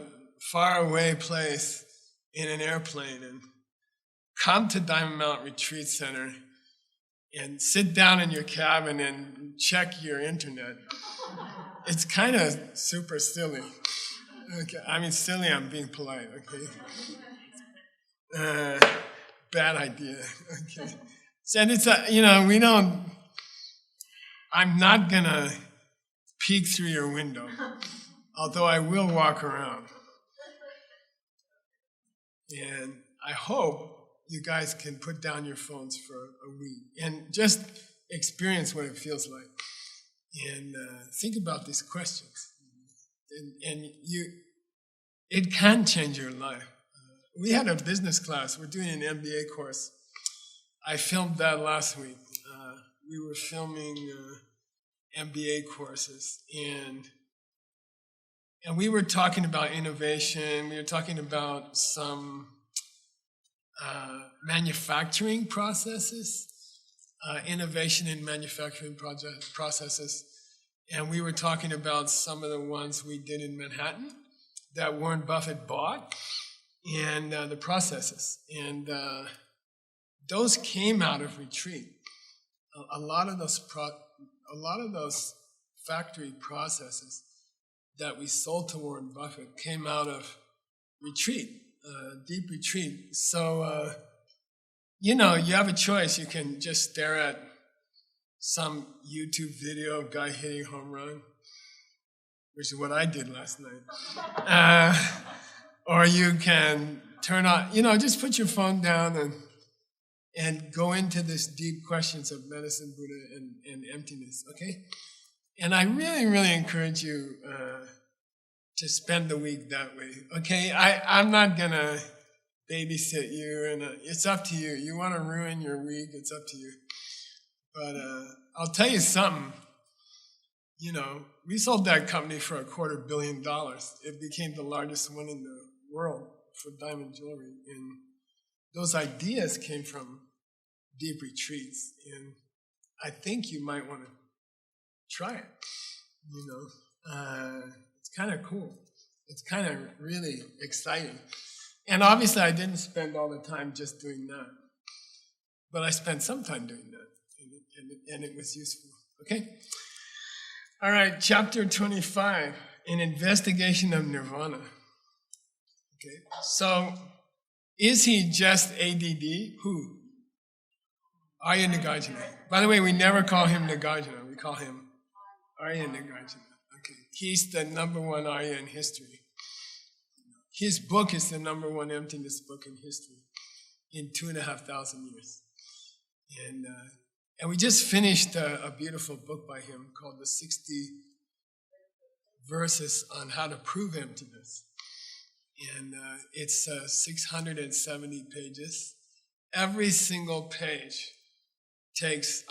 faraway place in an airplane and come to Diamond Mountain Retreat Center and sit down in your cabin and check your internet, it's kind of super silly. Okay, I mean, silly, I'm being polite, okay? Bad idea, okay? And it's, I'm not gonna peek through your window, although I will walk around. And I hope you guys can put down your phones for a week and just experience what it feels like. And think about these questions. And it can change your life. We had a business class. We're doing an MBA course. I filmed that last week. We were filming MBA courses. And we were talking about innovation. We were talking about some manufacturing processes, innovation in manufacturing processes. And we were talking about some of the ones we did in Manhattan that Warren Buffett bought, and the processes. And those came out of retreat. A lot of those factory processes that we sold to Warren Buffett came out of retreat, deep retreat. So, you have a choice. You can just stare at some YouTube video of a guy hitting a home run, which is what I did last night. Or you can turn on, just put your phone down and go into this deep questions of medicine, Buddha, and emptiness, okay? And I really, really encourage you to spend the week that way, okay? I'm not gonna babysit you, and it's up to you. You wanna ruin your week, it's up to you. But I'll tell you something, we sold that company for $250 million. It became the largest one in the world for diamond jewelry. And those ideas came from deep retreats. And I think you might want to try it. It's kind of cool. It's kind of really exciting. And obviously I didn't spend all the time just doing that. But I spent some time doing that. And it was useful. Okay? All right, chapter 25, an investigation of Nirvana. Okay, so is he just ADD? Who? Arya Nagarjuna. By the way, we never call him Nagarjuna. We call him Arya Nagarjuna. Okay, he's the number 1 Arya in history. His book is the number 1 emptiness book in history in 2,500 years. And we just finished a beautiful book by him called The 60 Verses on How to Prove Emptiness. And it's 670 pages. Every single page takes,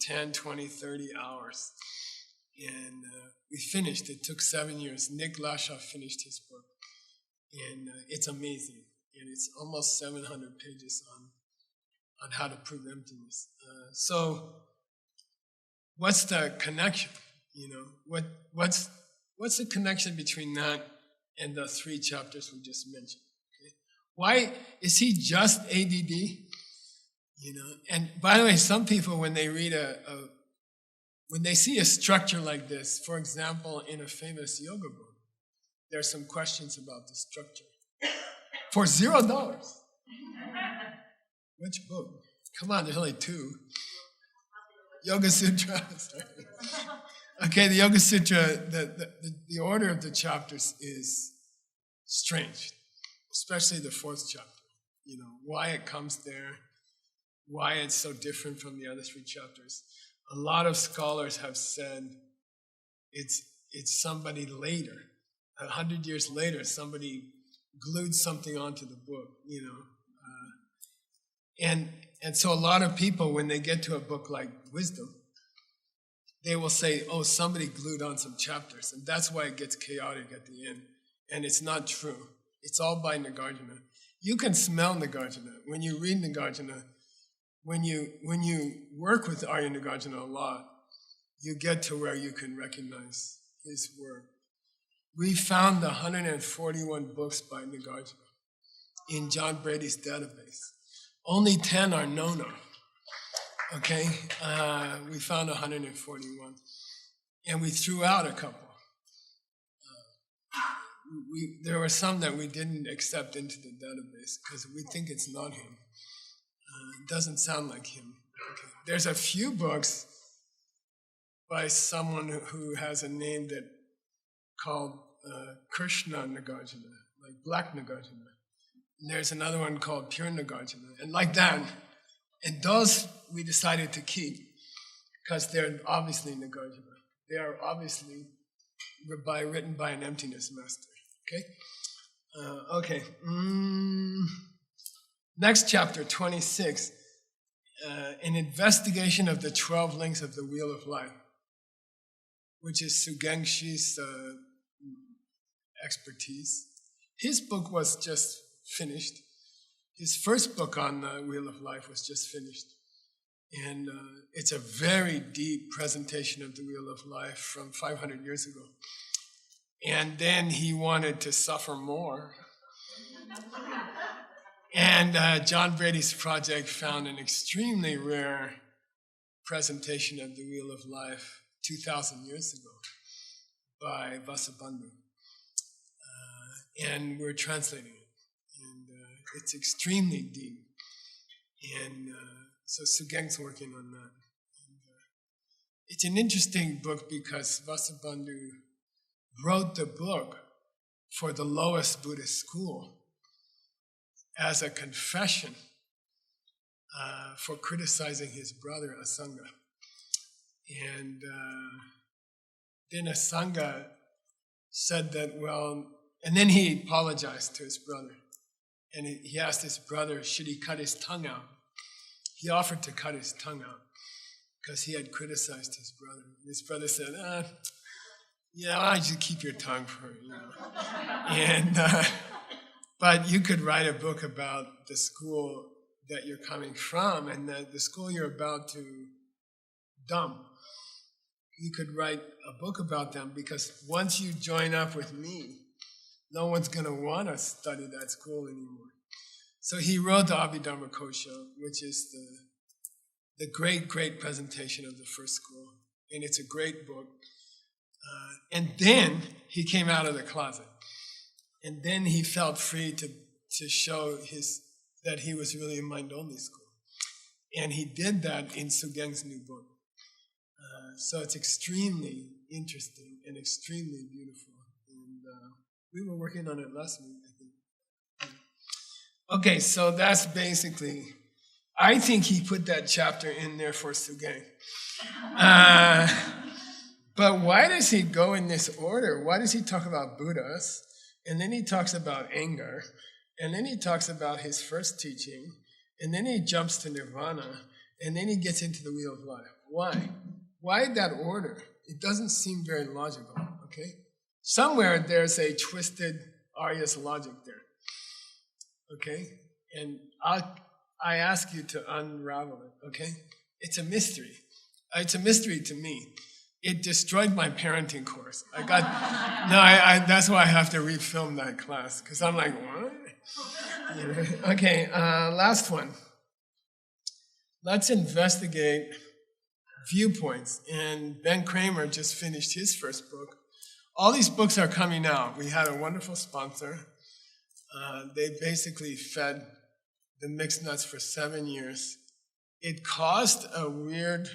10, 20, 30 hours. And we finished. It took 7 years. Nick Lashoff finished his book. And it's amazing. And it's almost 700 pages on how to prove emptiness. So what's the connection? What's the connection between that and the 3 chapters we just mentioned? Okay? Why is he just ADD? And by the way, some people, when they read when they see a structure like this, for example, in a famous yoga book, there's some questions about the structure. For $0. Which book? Come on, there's only 2. Yoga Sutra. Sorry. Okay, the Yoga Sutra, the order of the chapters is strange, especially the 4th chapter. Why it comes there, why it's so different from the other 3 chapters. A lot of scholars have said it's somebody later, 100 years later, somebody glued something onto the book, And so a lot of people, when they get to a book like Wisdom, they will say, oh, somebody glued on some chapters. And that's why it gets chaotic at the end. And it's not true. It's all by Nagarjuna. You can smell Nagarjuna. When you read Nagarjuna, when you work with Arya Nagarjuna a lot, you get to where you can recognize his work. We found 141 books by Nagarjuna in John Brady's database. Only 10 are known of. Okay, we found 141, and we threw out a couple. There were some that we didn't accept into the database because we think it's not him. It doesn't sound like him. Okay. There's a few books by someone who has a name that called Krishna Nagarjuna, like Black Nagarjuna. And there's another one called Pure Nagarjuna, and like that. And those we decided to keep because they're obviously Nagarjuna. They are obviously written by an emptiness master. Okay? Next chapter, 26, an investigation of the 12 links of the Wheel of Life, which is Sugangshi's expertise. His book was just finished. His first book on the Wheel of Life was just finished. And it's a very deep presentation of the Wheel of Life from 500 years ago. And then he wanted to suffer more. And John Brady's project found an extremely rare presentation of the Wheel of Life 2,000 years ago by Vasubandhu. And we're translating it. And it's extremely deep. And so Sugeng's working on that. And, it's an interesting book because Vasubandhu wrote the book for the lowest Buddhist school as a confession for criticizing his brother Asanga. And then Asanga said that, well, and then he apologized to his brother. And he asked his brother, should he cut his tongue out? He offered to cut his tongue out because he had criticized his brother. His brother said, yeah, why don't you keep your tongue for, And, but you could write a book about the school that you're coming from and the school you're about to dump. You could write a book about them because once you join up with me, no one's going to want to study that school anymore. So he wrote the Abhidharma Kosha, which is the great, great presentation of the first school. And it's a great book. And then he came out of the closet. And then he felt free to show that he was really a mind-only school. And he did that in Sugeng's new book. So it's extremely interesting and extremely beautiful. And we were working on it last week, I think. Okay, so that's basically, I think he put that chapter in there for Sugeng. But why does he go in this order? Why does he talk about Buddhas? And then he talks about anger. And then he talks about his first teaching. And then he jumps to Nirvana. And then he gets into the wheel of life. Why? Why that order? It doesn't seem very logical, okay? Somewhere there's a twisted Arya's logic there, okay? And I ask you to unravel it, okay? It's a mystery. It's a mystery to me. It destroyed my parenting course. That's why I have to refilm that class, because I'm like, what? Okay, last one. Let's investigate viewpoints. And Ben Kramer just finished his first book. All these books are coming out. We had a wonderful sponsor. They basically fed the mixed nuts for 7 years. It caused a weird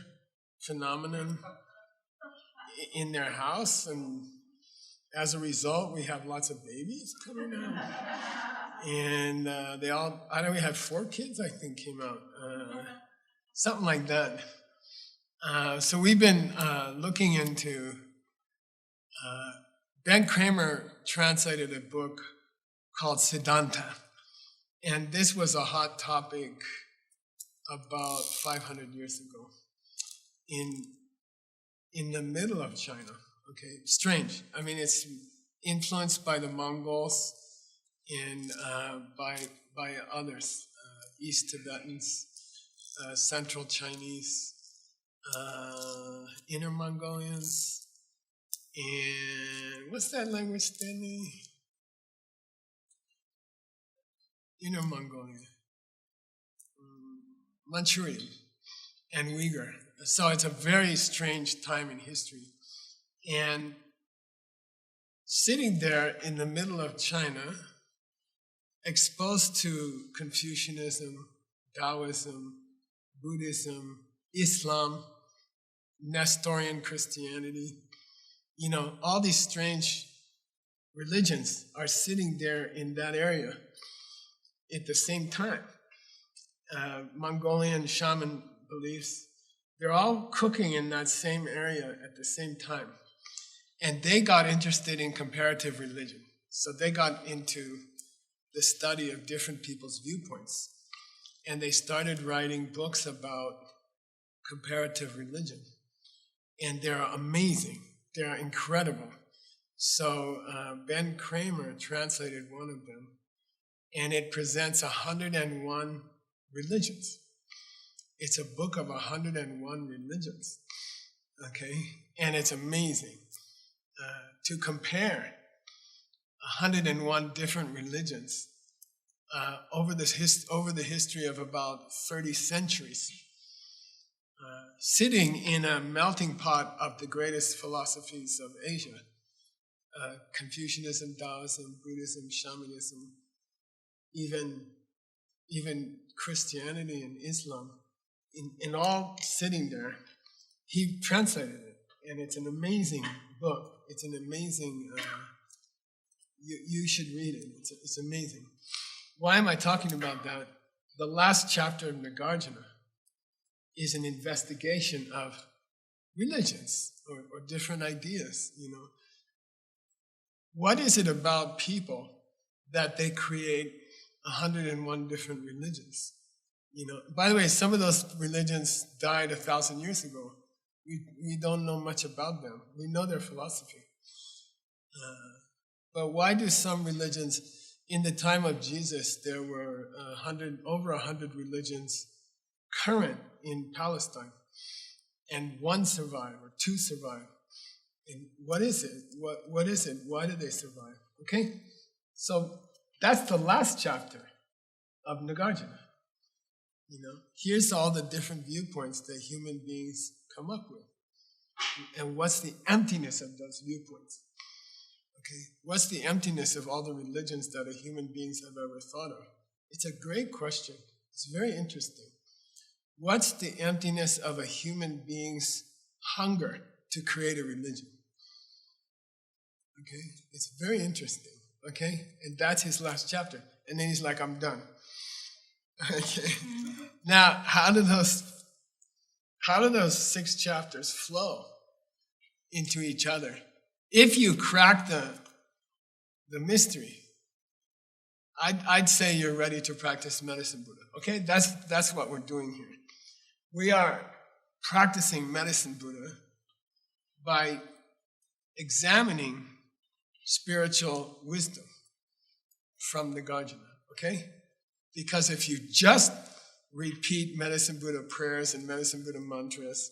phenomenon in their house, and as a result, we have lots of babies coming out. And we had 4 kids, I think, came out. Something like that. So we've been looking into, Ben Kramer translated a book called Siddhanta. And this was a hot topic about 500 years ago in the middle of China, okay? Strange. I mean, it's influenced by the Mongols and by others, East Tibetans, Central Chinese, Inner Mongolians, and what's that language, Stanley? Inner Mongolia, Manchurian, and Uyghur. So it's a very strange time in history. And sitting there in the middle of China, exposed to Confucianism, Taoism, Buddhism, Islam, Nestorian Christianity, all these strange religions are sitting there in that area at the same time. Mongolian shaman beliefs, they're all cooking in that same area at the same time. And they got interested in comparative religion. So they got into the study of different people's viewpoints. And they started writing books about comparative religion. And they're amazing. They're incredible. So Ben Kramer translated one of them, and it presents 101 religions. It's a book of 101 religions, okay? And it's amazing to compare 101 different religions over the history of about 30 centuries, sitting in a melting pot of the greatest philosophies of Asia, Confucianism, Taoism, Buddhism, shamanism, even Christianity and Islam, in all sitting there. He translated it, and it's an amazing book. It's an amazing, you should read it. It's amazing. Why am I talking about that? The last chapter of Nagarjuna is an investigation of religions or different ideas, What is it about people that they create 101 different religions? By the way, some of those religions died 1,000 years ago. We don't know much about them. We know their philosophy. But why do some religions, in the time of Jesus, there were over 100 religions current in Palestine, and one survived or two survived. And what is it? What is it? Why did they survive? Okay? So that's the last chapter of Nagarjuna. Here's all the different viewpoints that human beings come up with. And what's the emptiness of those viewpoints? Okay, what's the emptiness of all the religions that human beings have ever thought of? It's a great question. It's very interesting. What's the emptiness of a human being's hunger to create a religion? Okay, it's very interesting. Okay, and that's his last chapter. And then he's like, I'm done. Okay. Now, how do those 6 chapters flow into each other? If you crack the mystery, I'd say you're ready to practice Medicine Buddha. Okay, that's what we're doing here. We are practicing Medicine Buddha by examining spiritual wisdom from Nagarjuna. Okay. Because if you just repeat Medicine Buddha prayers and Medicine Buddha mantras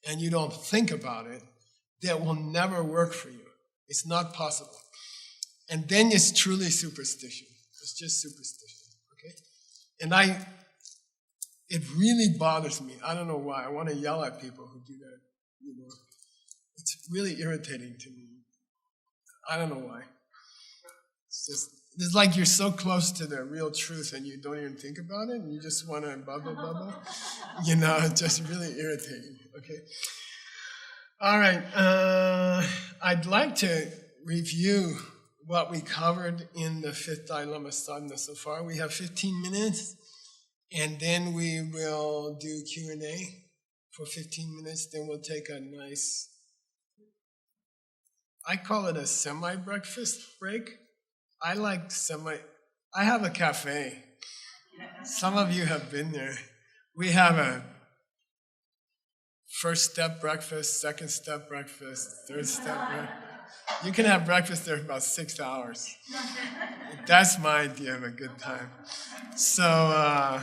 and you don't think about it, that will never work for you. It's not possible. And then it's truly superstition. It's just superstition. Okay? And it really bothers me. I don't know why. I want to yell at people who do that. It's really irritating to me. I don't know why. It's like you're so close to the real truth and you don't even think about it and you just want to bubble. It's just really irritating. Okay. All right. I'd like to review what we covered in the 5th Dalai Lama sadhana so far. We have 15 minutes and then we will do Q&A for 15 minutes. Then we'll take a nice, I call it a semi-breakfast break. I have a cafe. Some of you have been there. We have a first step breakfast, second step breakfast, third step breakfast. You can have breakfast there for about 6 hours. That's my idea of a good time. So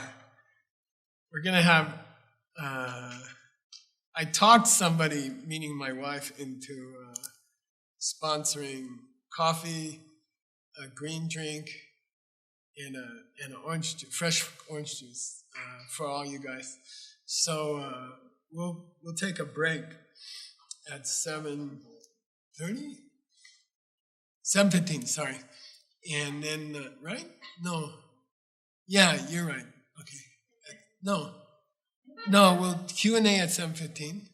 we're going to have, I talked somebody, meaning my wife, into sponsoring coffee, a green drink, and an orange juice, fresh orange juice for all you guys. So we'll take a break at 7:30? 7:15, sorry. And then, right? No. Yeah, you're right. Okay. No, we'll Q&A at 7:15.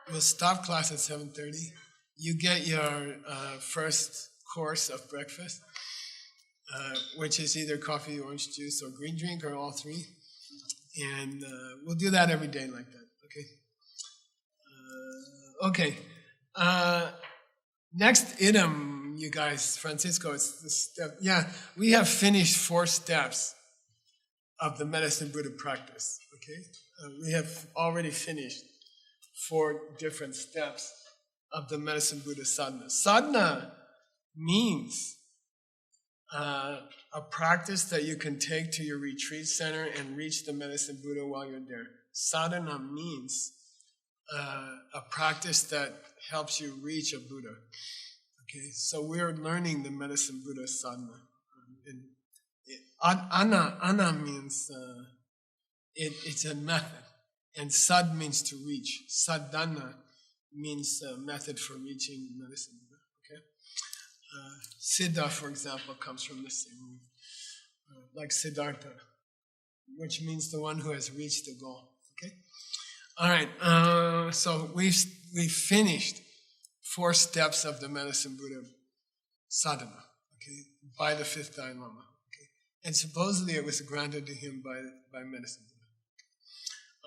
We'll stop class at 7:30. You get your first course of breakfast, which is either coffee, orange juice, or green drink, or all three. And we'll do that every day like that, okay? Next item, you guys, Francisco, it's the step. Yeah, we have finished 4 steps of the Medicine Buddha practice, okay? We have already finished 4 different steps of the Medicine Buddha sadhana. Sadhana means a practice that you can take to your retreat center and reach the Medicine Buddha while you're there. Sadhana means a practice that helps you reach a Buddha. Okay, so we're learning the Medicine Buddha sadhana. Ana means it's a method, and sad means to reach. Sadhana means a method for reaching Medicine Buddha. Siddha, for example, comes from the same root, like Siddhartha, which means the one who has reached the goal. Okay. All right. So we've finished 4 steps of the Medicine Buddha sadhana, okay, by the 5th Dalai Lama. Okay? And supposedly it was granted to him by Medicine Buddha.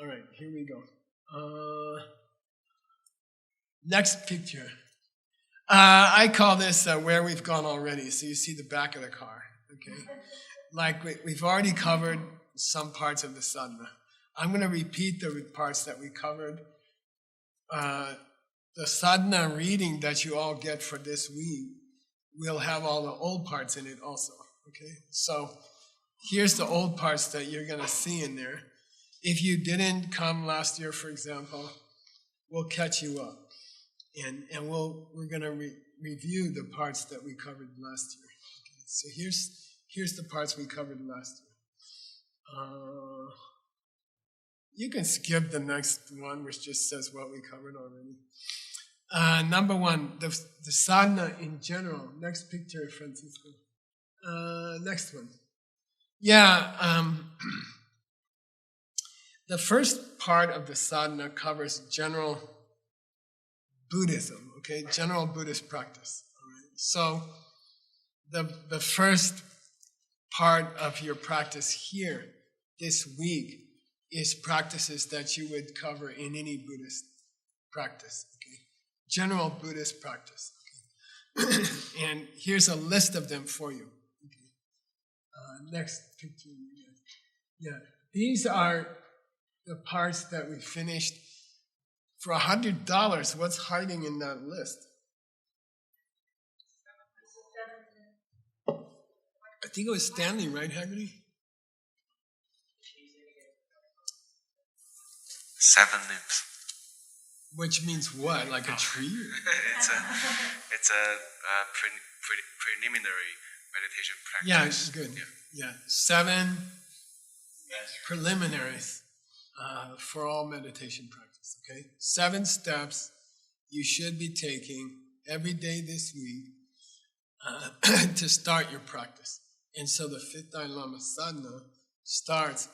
All right, here we go. Next picture. I call this where we've gone already. So you see the back of the car, okay? Like we've already covered some parts of the sadhana. I'm going to repeat the parts that we covered. The sadhana reading that you all get for this week will have all the old parts in it also, okay? So here's the old parts that you're going to see in there. If you didn't come last year, for example, we'll catch you up. And we're going to review the parts that we covered last year. Okay, so here's the parts we covered last year. You can skip the next one, which just says what we covered already. Number 1, the sadhana in general. Next picture, Francisco. Next one. Yeah, the first part of the sadhana covers general Buddhism, okay, general Buddhist practice. All right? So the first part of your practice here this week is practices that you would cover in any Buddhist practice, okay, general Buddhist practice. Okay? And here's a list of them for you. Okay. Next picture. Yeah, these are the parts that we finished. For $100, what's hiding in that list? I think it was Stanley, right, Haggerty? 7 limbs. Which means what? Like a tree? It's a preliminary meditation practice. Yeah, good. Yeah, 7 preliminaries for all meditation practice. Okay, 7 steps you should be taking every day this week to start your practice. And so the 5th Dalai Lama sadhana starts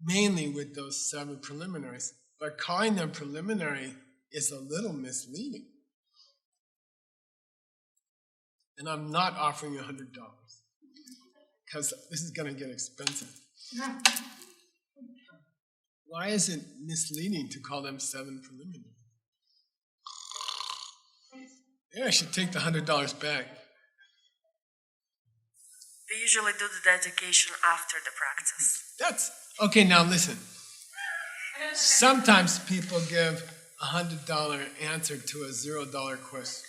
mainly with those 7 preliminaries. But calling them preliminary is a little misleading. And I'm not offering you $100 because this is going to get expensive. Why is it misleading to call them 7 preliminaries? Yeah, I should take the $100 back. They usually do the dedication after the practice. Okay, now listen. Sometimes people give a $100 answer to a $0 question.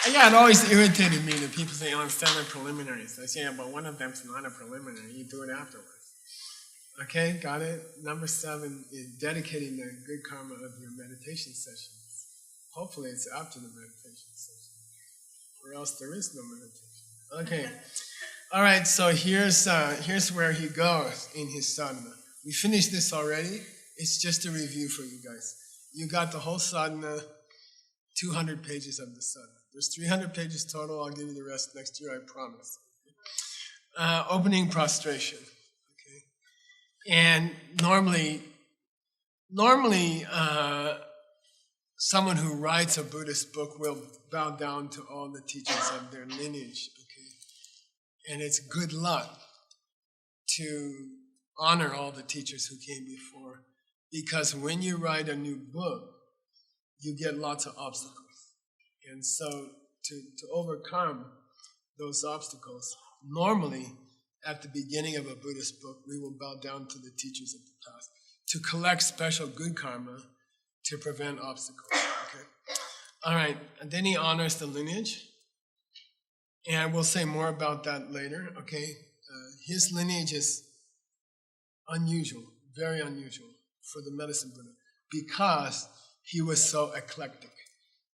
Yeah, it always irritated me that people say, I'm 7 preliminaries. I say, yeah, but one of them's not a preliminary. You do it afterwards. Okay, got it? Number 7 is dedicating the good karma of your meditation sessions. Hopefully it's after the meditation session, or else there is no meditation. Okay, all right, so here's where he goes in his sadhana. We finished this already. It's just a review for you guys. You got the whole sadhana, 200 pages of the sadhana. There's 300 pages total. I'll give you the rest next year, I promise. Opening prostration. Okay. And normally, someone who writes a Buddhist book will bow down to all the teachers of their lineage. Okay. And it's good luck to honor all the teachers who came before, because when you write a new book, you get lots of obstacles. And so to overcome those obstacles, normally at the beginning of a Buddhist book, we will bow down to the teachers of the past to collect special good karma to prevent obstacles. Okay. All right, and then he honors the lineage, and we'll say more about that later. Okay, his lineage is unusual, very unusual for the Medicine Buddha, because he was so eclectic.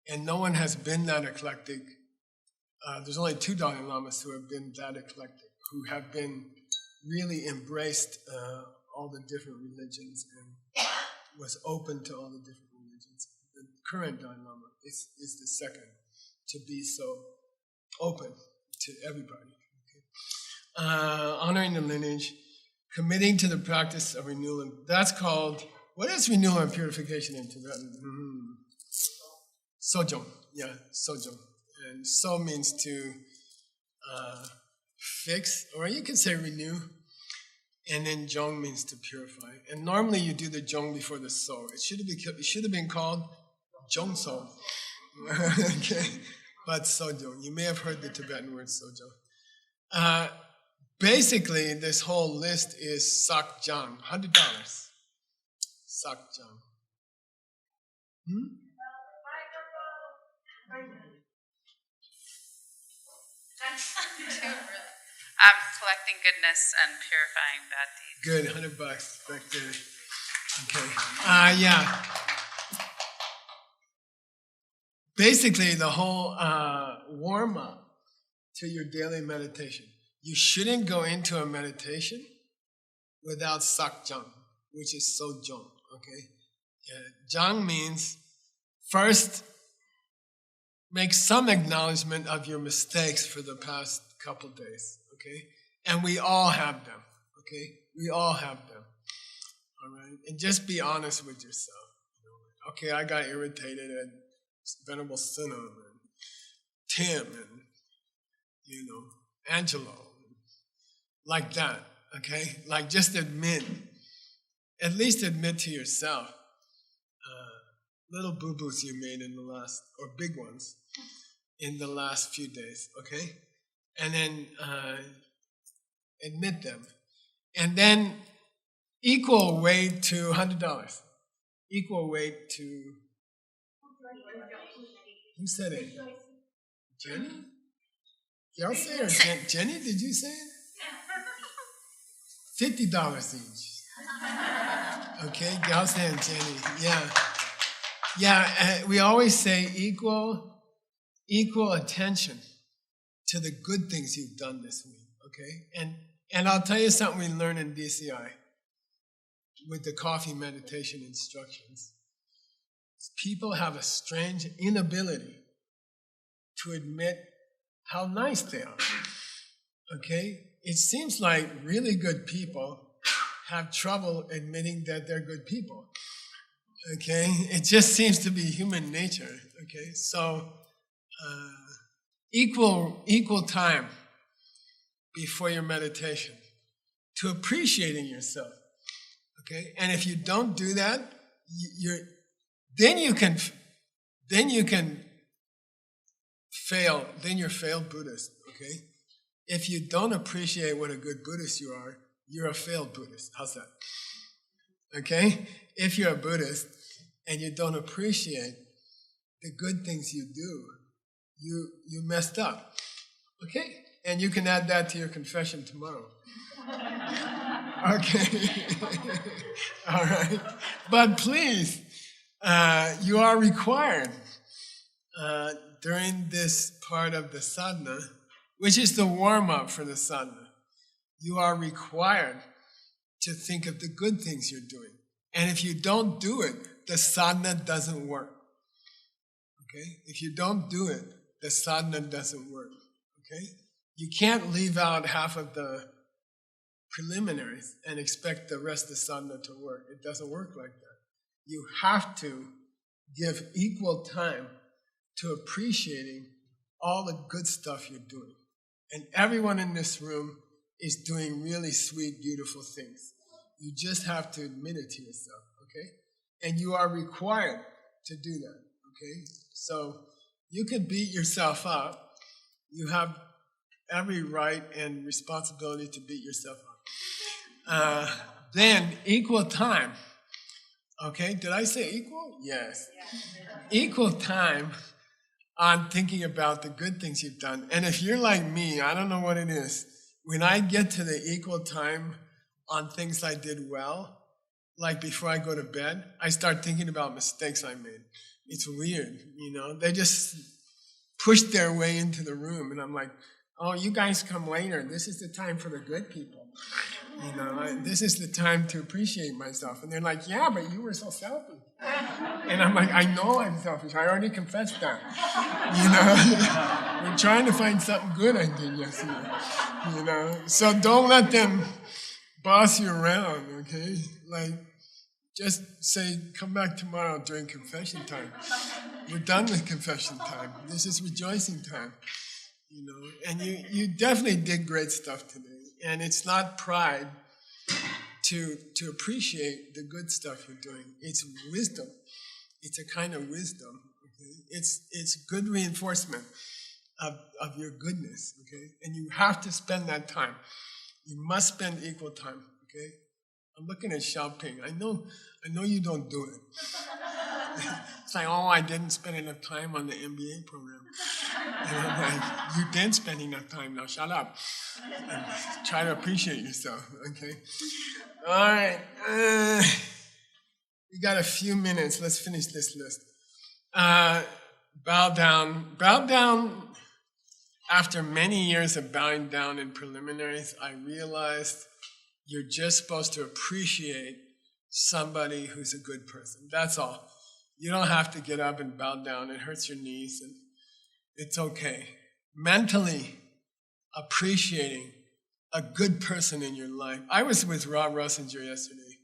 And no one has been that eclectic. There's only 2 Dalai Lamas who have been that eclectic, who have been really embraced all the different religions and was open to all the different religions. The current Dalai Lama is the second to be so open to everybody. Okay? Honoring the lineage, committing to the practice of renewal. That's called What is renewal and purification in Tibetan? Sojong. Yeah, sojong. And so means to fix, or you can say renew. And then jong means to purify. And normally you do the jong before the so. It should have been called jong so. Okay, but sojong. You may have heard the Tibetan word sojong. Basically, this whole list is sakjang, $100. Sakjang. Collecting goodness and purifying bad deeds. Good, $100 back there. Okay. Yeah. Basically, the whole warm up to your daily meditation. You shouldn't go into a meditation without sakjang, which is sojong. Okay. Jang means first make some acknowledgement of your mistakes for the past couple days. Okay. And we all have them, okay? We all have them, all right? And just be honest with yourself. Okay, I got irritated at Venerable Sunam and Tim and, Angelo, like that, okay? Like just at least admit to yourself little boo-boos you made in the last, or big ones, in the last few days, okay? And then admit them. And then equal weight to $100. Equal weight to... Who said it? Jenny? Gyaltse or Jenny, did you say it? $50 each. Okay, Gyaltse and Jenny, yeah. Yeah, we always say equal attention to the good things you've done this week, okay? And I'll tell you something we learned in DCI with the coffee meditation instructions. People have a strange inability to admit how nice they are, okay? It seems like really good people have trouble admitting that they're good people, okay? It just seems to be human nature, okay? So equal time before your meditation to appreciating yourself, okay? And if you don't do that, then you can fail. Then you're failed Buddhist, okay? If you don't appreciate what a good Buddhist you are, you're a failed Buddhist. How's that? Okay? If you're a Buddhist and you don't appreciate the good things you do, you messed up, okay? And you can add that to your confession tomorrow. Okay. All right. But please, you are required during this part of the sadhana, which is the warm-up for the sadhana, you are required to think of the good things you're doing. And if you don't do it, the sadhana doesn't work. Okay? If you don't do it, the sadhana doesn't work. Okay? You can't leave out half of the preliminaries and expect the rest of the sadhana to work. It doesn't work like that. You have to give equal time to appreciating all the good stuff you're doing. And everyone in this room is doing really sweet, beautiful things. You just have to admit it to yourself, okay? And you are required to do that, okay? So you can beat yourself up. You have every right and responsibility to beat yourself up. Then equal time. Okay, did I say equal? Yes. Equal time on thinking about the good things you've done. And if you're like me, I don't know what it is, when I get to the equal time on things I did well, like before I go to bed, I start thinking about mistakes I made. It's weird, you know? They just push their way into the room, and I'm like, oh, you guys come later. This is the time for the good people. You know, this is the time to appreciate myself. And they're like, yeah, but you were so selfish. And I'm like, I know I'm selfish. I already confessed that. You know, we're trying to find something good I did yesterday. You know, so don't let them boss you around, okay? Like, Just say, come back tomorrow during confession time. We're done with confession time. This is rejoicing time. You know, and you definitely did great stuff today. And it's not pride to appreciate the good stuff you're doing. It's wisdom. It's a kind of wisdom. Okay? It's good reinforcement of your goodness. Okay, and you have to spend that time. You must spend equal time. Okay, I'm looking at Xiaoping. I know you don't do it. It's like, oh, I didn't spend enough time on the MBA program. And I'm like, you did spend enough time, now shut up. And try to appreciate yourself, okay? All right. We got a few minutes. Let's finish this list. Bow down. Bow down. After many years of bowing down in preliminaries, I realized you're just supposed to appreciate somebody who's a good person. That's all. You don't have to get up and bow down. It hurts your knees, and it's okay. Mentally appreciating a good person in your life. I was with Rob Russinger yesterday.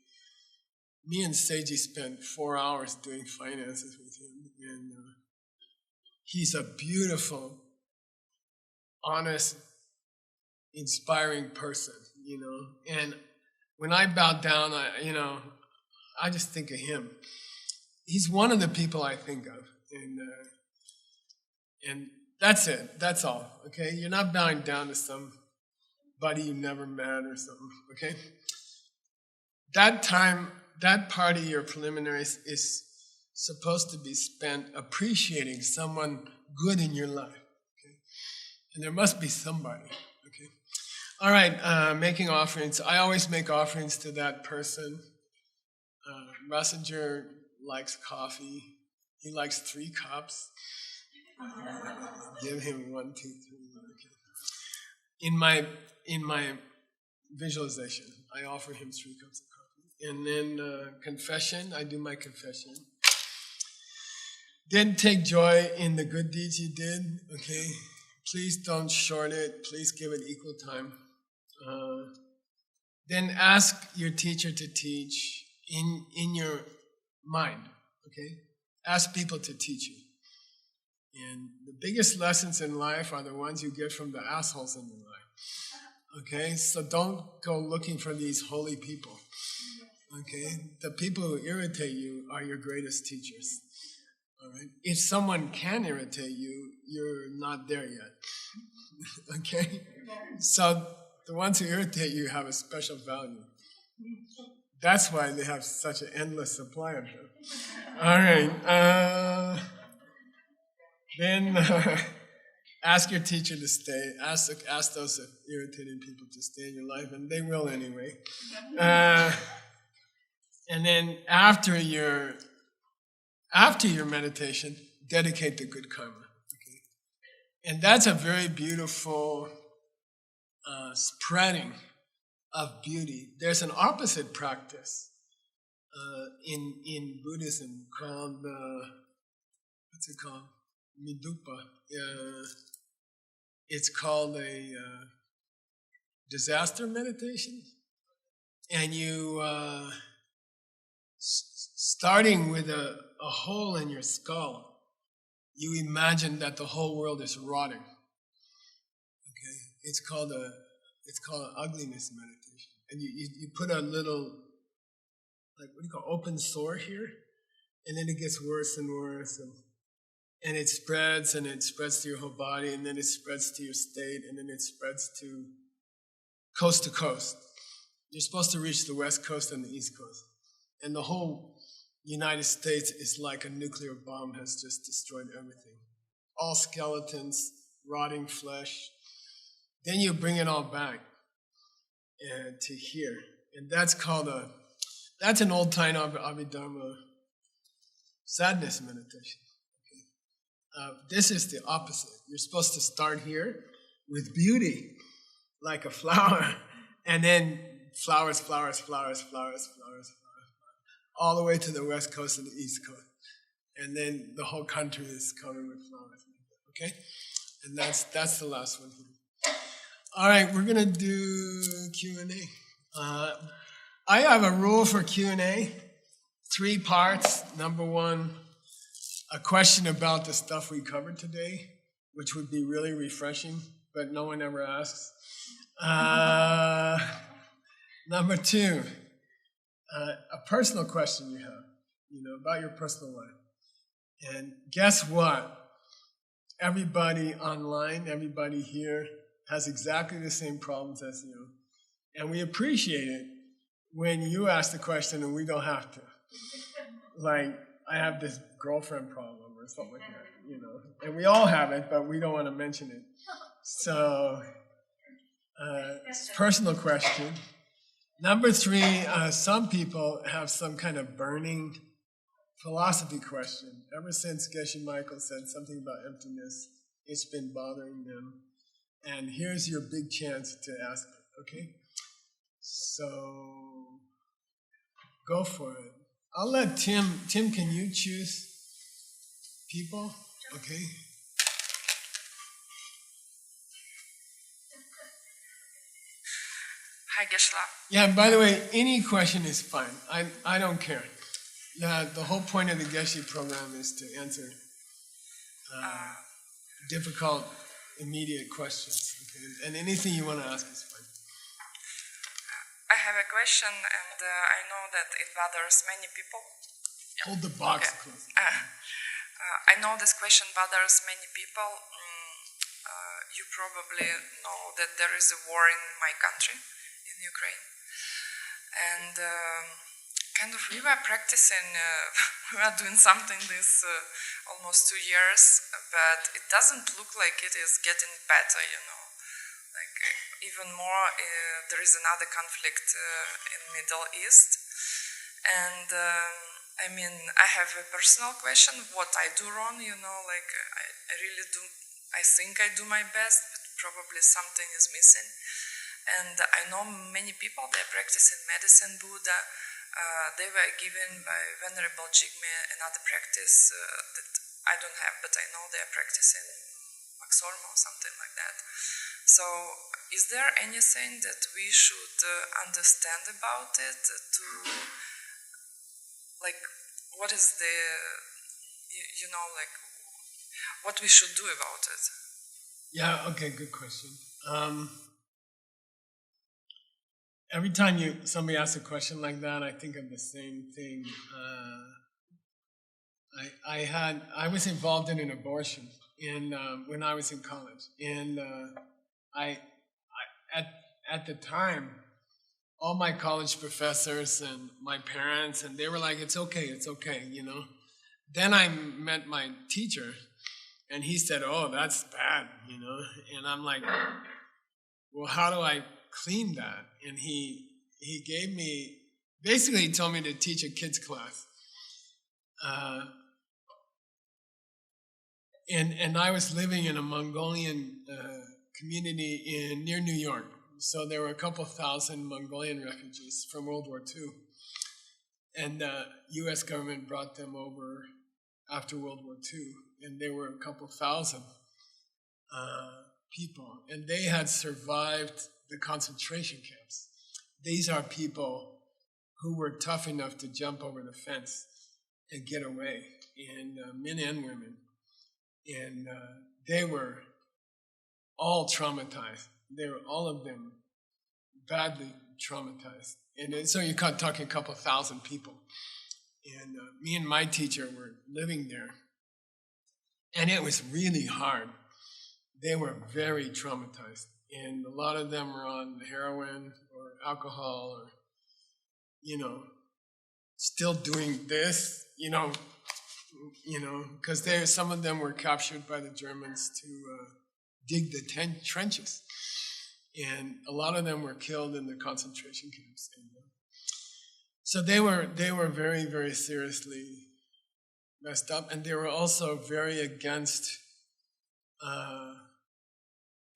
Me and Seiji spent 4 hours doing finances with him, and he's a beautiful, honest, inspiring person, you know. And when I bow down, I just think of him. He's one of the people I think of, and that's it. That's all. Okay, you're not bowing down to somebody you never met or something. Okay, that time, that part of your preliminaries is supposed to be spent appreciating someone good in your life. Okay, and there must be somebody. Okay, all right. Making offerings. I always make offerings to that person. Messenger likes coffee. He likes 3 cups. Give him 1, 2, 3. Okay. In my visualization, I offer him 3 cups of coffee. And then confession, I do my confession. Then take joy in the good deeds you did. Okay. Please don't short it. Please give it equal time. Then ask your teacher to teach in your mind, okay? Ask people to teach you. And the biggest lessons in life are the ones you get from the assholes in your life, okay? So don't go looking for these holy people, okay? The people who irritate you are your greatest teachers, all right? If someone can irritate you, you're not there yet, okay? So the ones who irritate you have a special value. That's why they have such an endless supply of them. All right. Then ask your teacher to stay. Ask those irritating people to stay in your life, and they will anyway. And then after your meditation, dedicate to good karma. Okay? And that's a very beautiful spreading of beauty. There's an opposite practice in Buddhism called what's it called? Midupa. It's called a disaster meditation, and you starting with a hole in your skull, you imagine that the whole world is rotting. Okay, it's called ugliness meditation. And you put a little, like, what do you call, open sore here, and then it gets worse and worse, and it spreads to your whole body, and then it spreads to your state, and then it spreads to coast. You're supposed to reach the West Coast and the East Coast, and the whole United States is like a nuclear bomb has just destroyed everything. All skeletons, rotting flesh. Then you bring it all back to here. And that's called that's an old-time Abhidharma sadness meditation. Okay? This is the opposite. You're supposed to start here with beauty, like a flower, and then flowers, all the way to the West Coast and the East Coast. And then the whole country is covered with flowers. Okay? And that's the last one here. All right, we're going to do Q&A. I have a rule for Q&A. 3 parts. Number 1, a question about the stuff we covered today, which would be really refreshing, but no one ever asks. Number 2, a personal question you have, about your personal life. And guess what? Everybody online, everybody here has exactly the same problems as you. And we appreciate it when you ask the question and we don't have to. Like, I have this girlfriend problem or something like that, And we all have it, but we don't want to mention it. So, personal question. Number 3, some people have some kind of burning philosophy question. Ever since Geshe Michael said something about emptiness, it's been bothering them. And here's your big chance to ask it, okay? So, go for it. I'll let Tim, can you choose people? Okay. Hi, Geshe. Yeah, and by the way, any question is fine. I don't care. The whole point of the Geshe program is to answer difficult, immediate questions. Okay? And anything you want to ask is fine. I have a question, and I know that it bothers many people. Hold the box close. I know this question bothers many people. You probably know that there is a war in my country, in Ukraine. And we were practicing, we were doing something this almost 2 years, but it doesn't look like it is getting better, Like even more, there is another conflict in Middle East. And I have a personal question, what I do wrong, I really do, I think I do my best, but probably something is missing. And I know many people, they're practicing medicine, Buddha. They were given by Venerable Jigme another practice that I don't have, but I know they're practicing Maxorma or something like that. So, is there anything that we should understand about it what is the, what we should do about it? Yeah, okay, good question. Every time somebody asks a question like that, I think of the same thing. I was involved in an abortion when I was in college, and at the time, all my college professors and my parents, and they were like, it's okay, Then I met my teacher, and he said, oh, that's bad, And I'm like, well, how do I clean that? And he gave me, basically he told me to teach a kids class. And I was living in a Mongolian community near New York. So there were a couple thousand Mongolian refugees from World War II. And the U.S. government brought them over after World War II. And there were a couple thousand people. And they had survived the concentration camps. These are people who were tough enough to jump over the fence and get away, and men and women. And they were all traumatized. They were, all of them, badly traumatized. And so you're talking a couple thousand people. And me and my teacher were living there. And it was really hard. They were very traumatized. And a lot of them were on heroin or alcohol or, still doing this, because some of them were captured by the Germans to dig the trenches. And a lot of them were killed in the concentration camps. And, so they were very, very seriously messed up. And they were also very against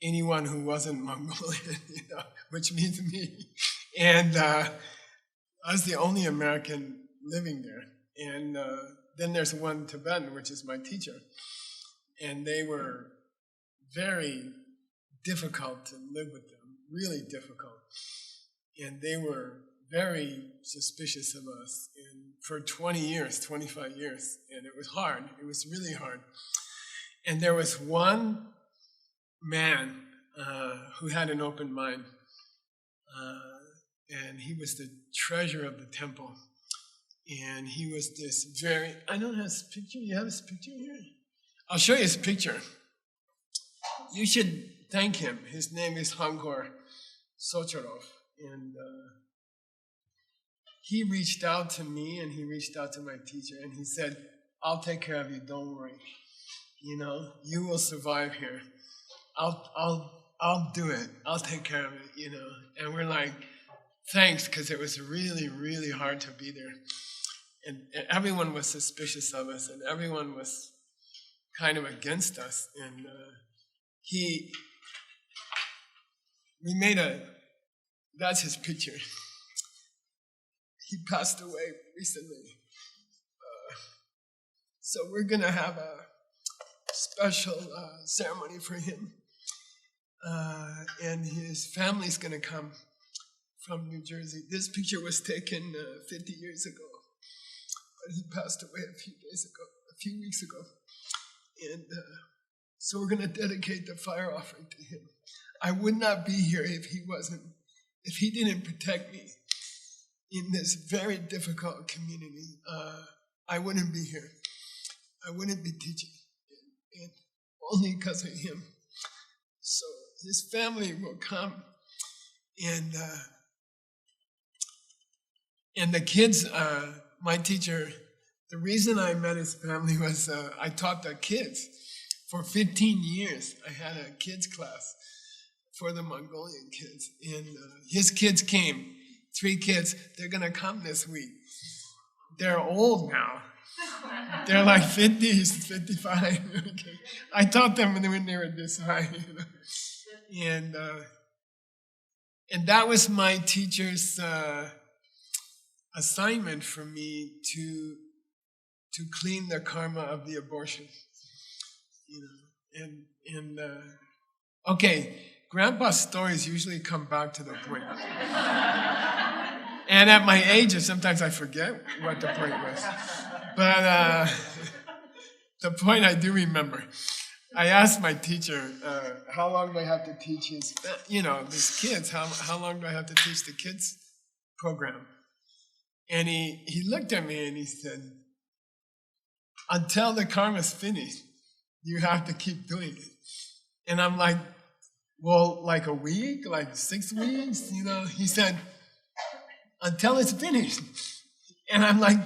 anyone who wasn't Mongolian, which means me. And I was the only American living there. And then there's one Tibetan, which is my teacher. And they were very difficult to live with them, really difficult. And they were very suspicious of us for 20 years, 25 years. And it was hard. It was really hard. And there was one man who had an open mind. And he was the treasurer of the temple. And he was this very, I don't have his picture. You have his picture here? I'll show you his picture. You should thank him. His name is Hangor Socherov. And he reached out to me and he reached out to my teacher and he said, I'll take care of you, don't worry. You know, you will survive here. I'll do it. I'll take care of it, you know. And we're like, thanks, because it was really, really hard to be there. And everyone was suspicious of us and everyone was kind of against us. And that's his picture. He passed away recently. So we're going to have a special ceremony for him. And his family's going to come from New Jersey. This picture was taken 50 years ago. But he passed away a few weeks ago. And so we're going to dedicate the fire offering to him. I would not be here if he didn't protect me in this very difficult community. I wouldn't be here. I wouldn't be teaching. And only because of him. So his family will come and the kids, my teacher, the reason I met his family was I taught the kids. For 15 years, I had a kids class for the Mongolian kids. And his kids came, 3 kids. They're going to come this week. They're old now. They're like 50s, 55. I taught them when they were this high. You know? And that was my teacher's assignment for me to clean the karma of the abortion. You know, okay, Grandpa's stories usually come back to the point. And at my age, sometimes I forget what the point was. But the point I do remember. I asked my teacher, how long do I have to teach these kids? How long do I have to teach the kids program? And he looked at me and he said, until the karma's finished, you have to keep doing it. And I'm like, well, like a week, like 6 weeks, you know? He said, until it's finished. And I'm like,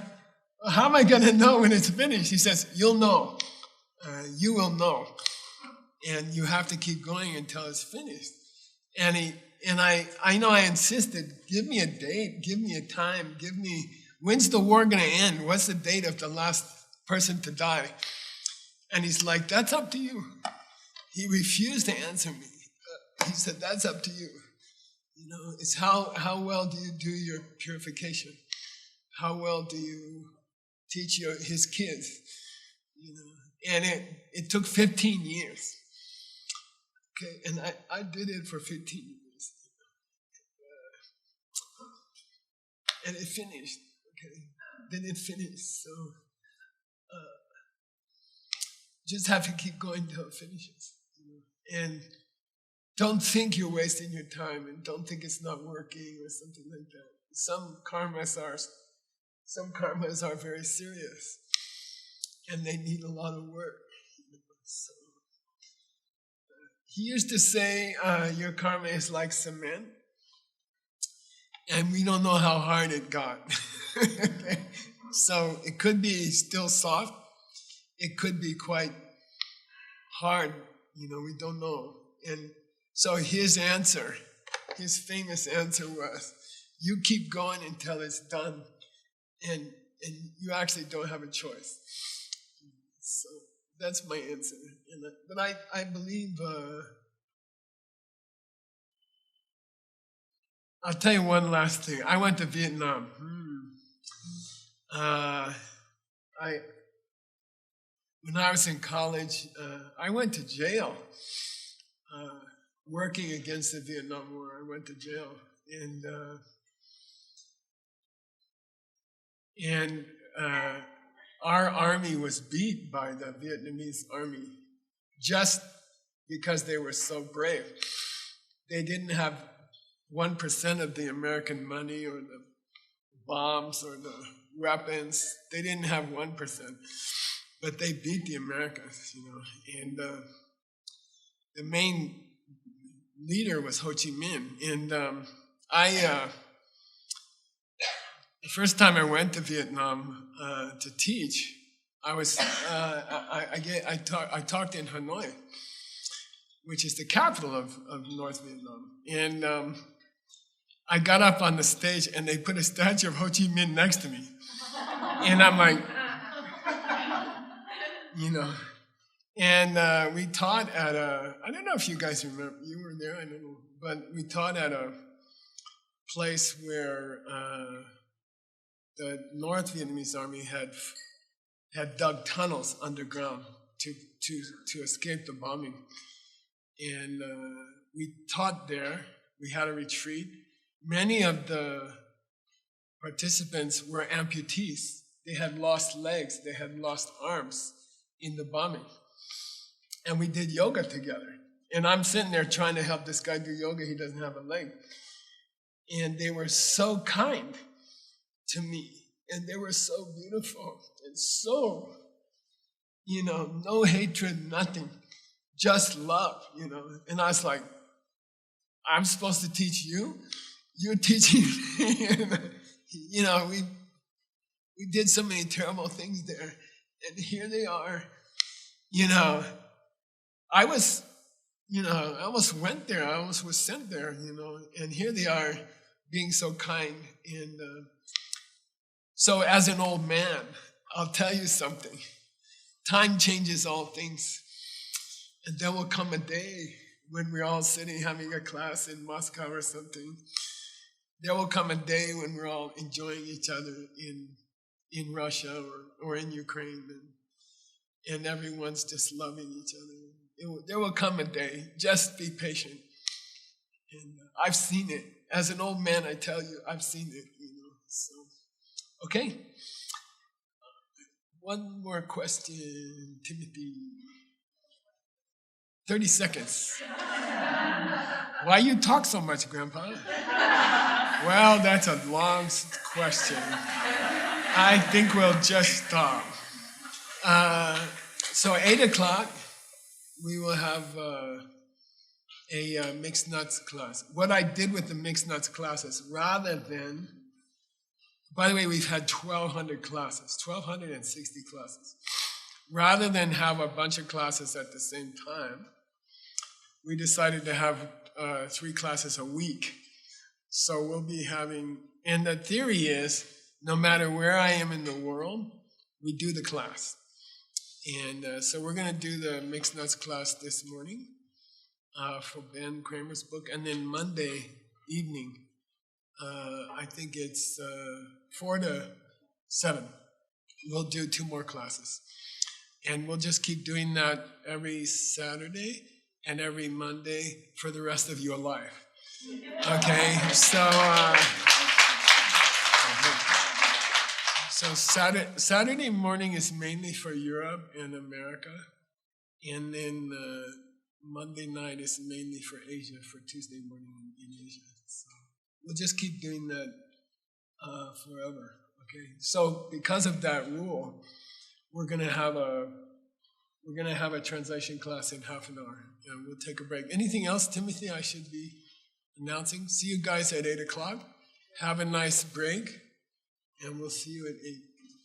well, how am I going to know when it's finished? He says, you'll know. You will know. And you have to keep going until it's finished. And I know I insisted, give me a date, give me a time, when's the war going to end? What's the date of the last person to die? And he's like, that's up to you. He refused to answer me. He said, that's up to you. You know, it's how well do you do your purification? How well do you teach his kids? You know, and it took 15 years. Okay, and I did it for 15 years. And it finished. Okay, then it finished. So just have to keep going till it finishes. You know? And don't think you're wasting your time, and don't think it's not working or something like that. Some karmas are very serious, and they need a lot of work. You know? So, he used to say, your karma is like cement, and we don't know how hard it got. Okay? So it could be still soft. It could be quite hard. You know, we don't know. And so his famous answer was, you keep going until it's done, and you actually don't have a choice. So that's my answer. But I believe, I'll tell you one last thing. I went to Vietnam. When I was in college, I went to jail. Working against the Vietnam War, I went to jail. And And our army was beat by the Vietnamese army just because they were so brave. They didn't have 1% of the American money or the bombs or the weapons. They didn't have 1%, but they beat the Americans, And the main leader was Ho Chi Minh. And the first time I went to Vietnam to teach, I talked in Hanoi, which is the capital of North Vietnam. And I got up on the stage and they put a statue of Ho Chi Minh next to me. And I'm like, And we taught at I don't know if you guys remember, you were there, I don't know, but we taught at a place where the North Vietnamese army had dug tunnels underground to escape the bombing. And we taught there, we had a retreat. Many of the participants were amputees. They had lost legs, they had lost arms in the bombing. And we did yoga together. And I'm sitting there trying to help this guy do yoga, he doesn't have a leg. And they were so kind to me. And they were so beautiful and so, no hatred, nothing, just love, And I was like, I'm supposed to teach you? You're teaching me. We did so many terrible things there. And here they are, I was, I almost went there. I almost was sent there, And here they are being so kind. And so as an old man, I'll tell you something. Time changes all things. And there will come a day when we're all sitting having a class in Moscow or something. There will come a day when we're all enjoying each other in Russia or in Ukraine. And everyone's just loving each other. There will come a day. Just be patient. And I've seen it. As an old man, I tell you, I've seen it. So, okay. One more question, Timothy. 30 seconds. Why you talk so much, Grandpa? Well, that's a long question. I think we'll just stop. So 8 o'clock, we will have a mixed nuts class. What I did with the mixed nuts classes, rather than, by the way, we've had 1,200 classes, 1,260 classes. Rather than have a bunch of classes at the same time, we decided to have 3 classes a week. So we'll be having, and the theory is, no matter where I am in the world, we do the class. And so we're going to do the mixed nuts class this morning for Ben Kramer's book. And then Monday evening, I think it's 4 to 7, we'll do 2 more classes. And we'll just keep doing that every Saturday and every Monday for the rest of your life. Okay, so Saturday morning is mainly for Europe and America, and then Monday night is mainly for Asia, for Tuesday morning in Asia. So we'll just keep doing that forever. Okay, so because of that rule, we're gonna have a translation class in half an hour, and we'll take a break. Anything else, Timothy, I should be announcing? See you guys at 8 o'clock. Have a nice break, and we'll see you at 8.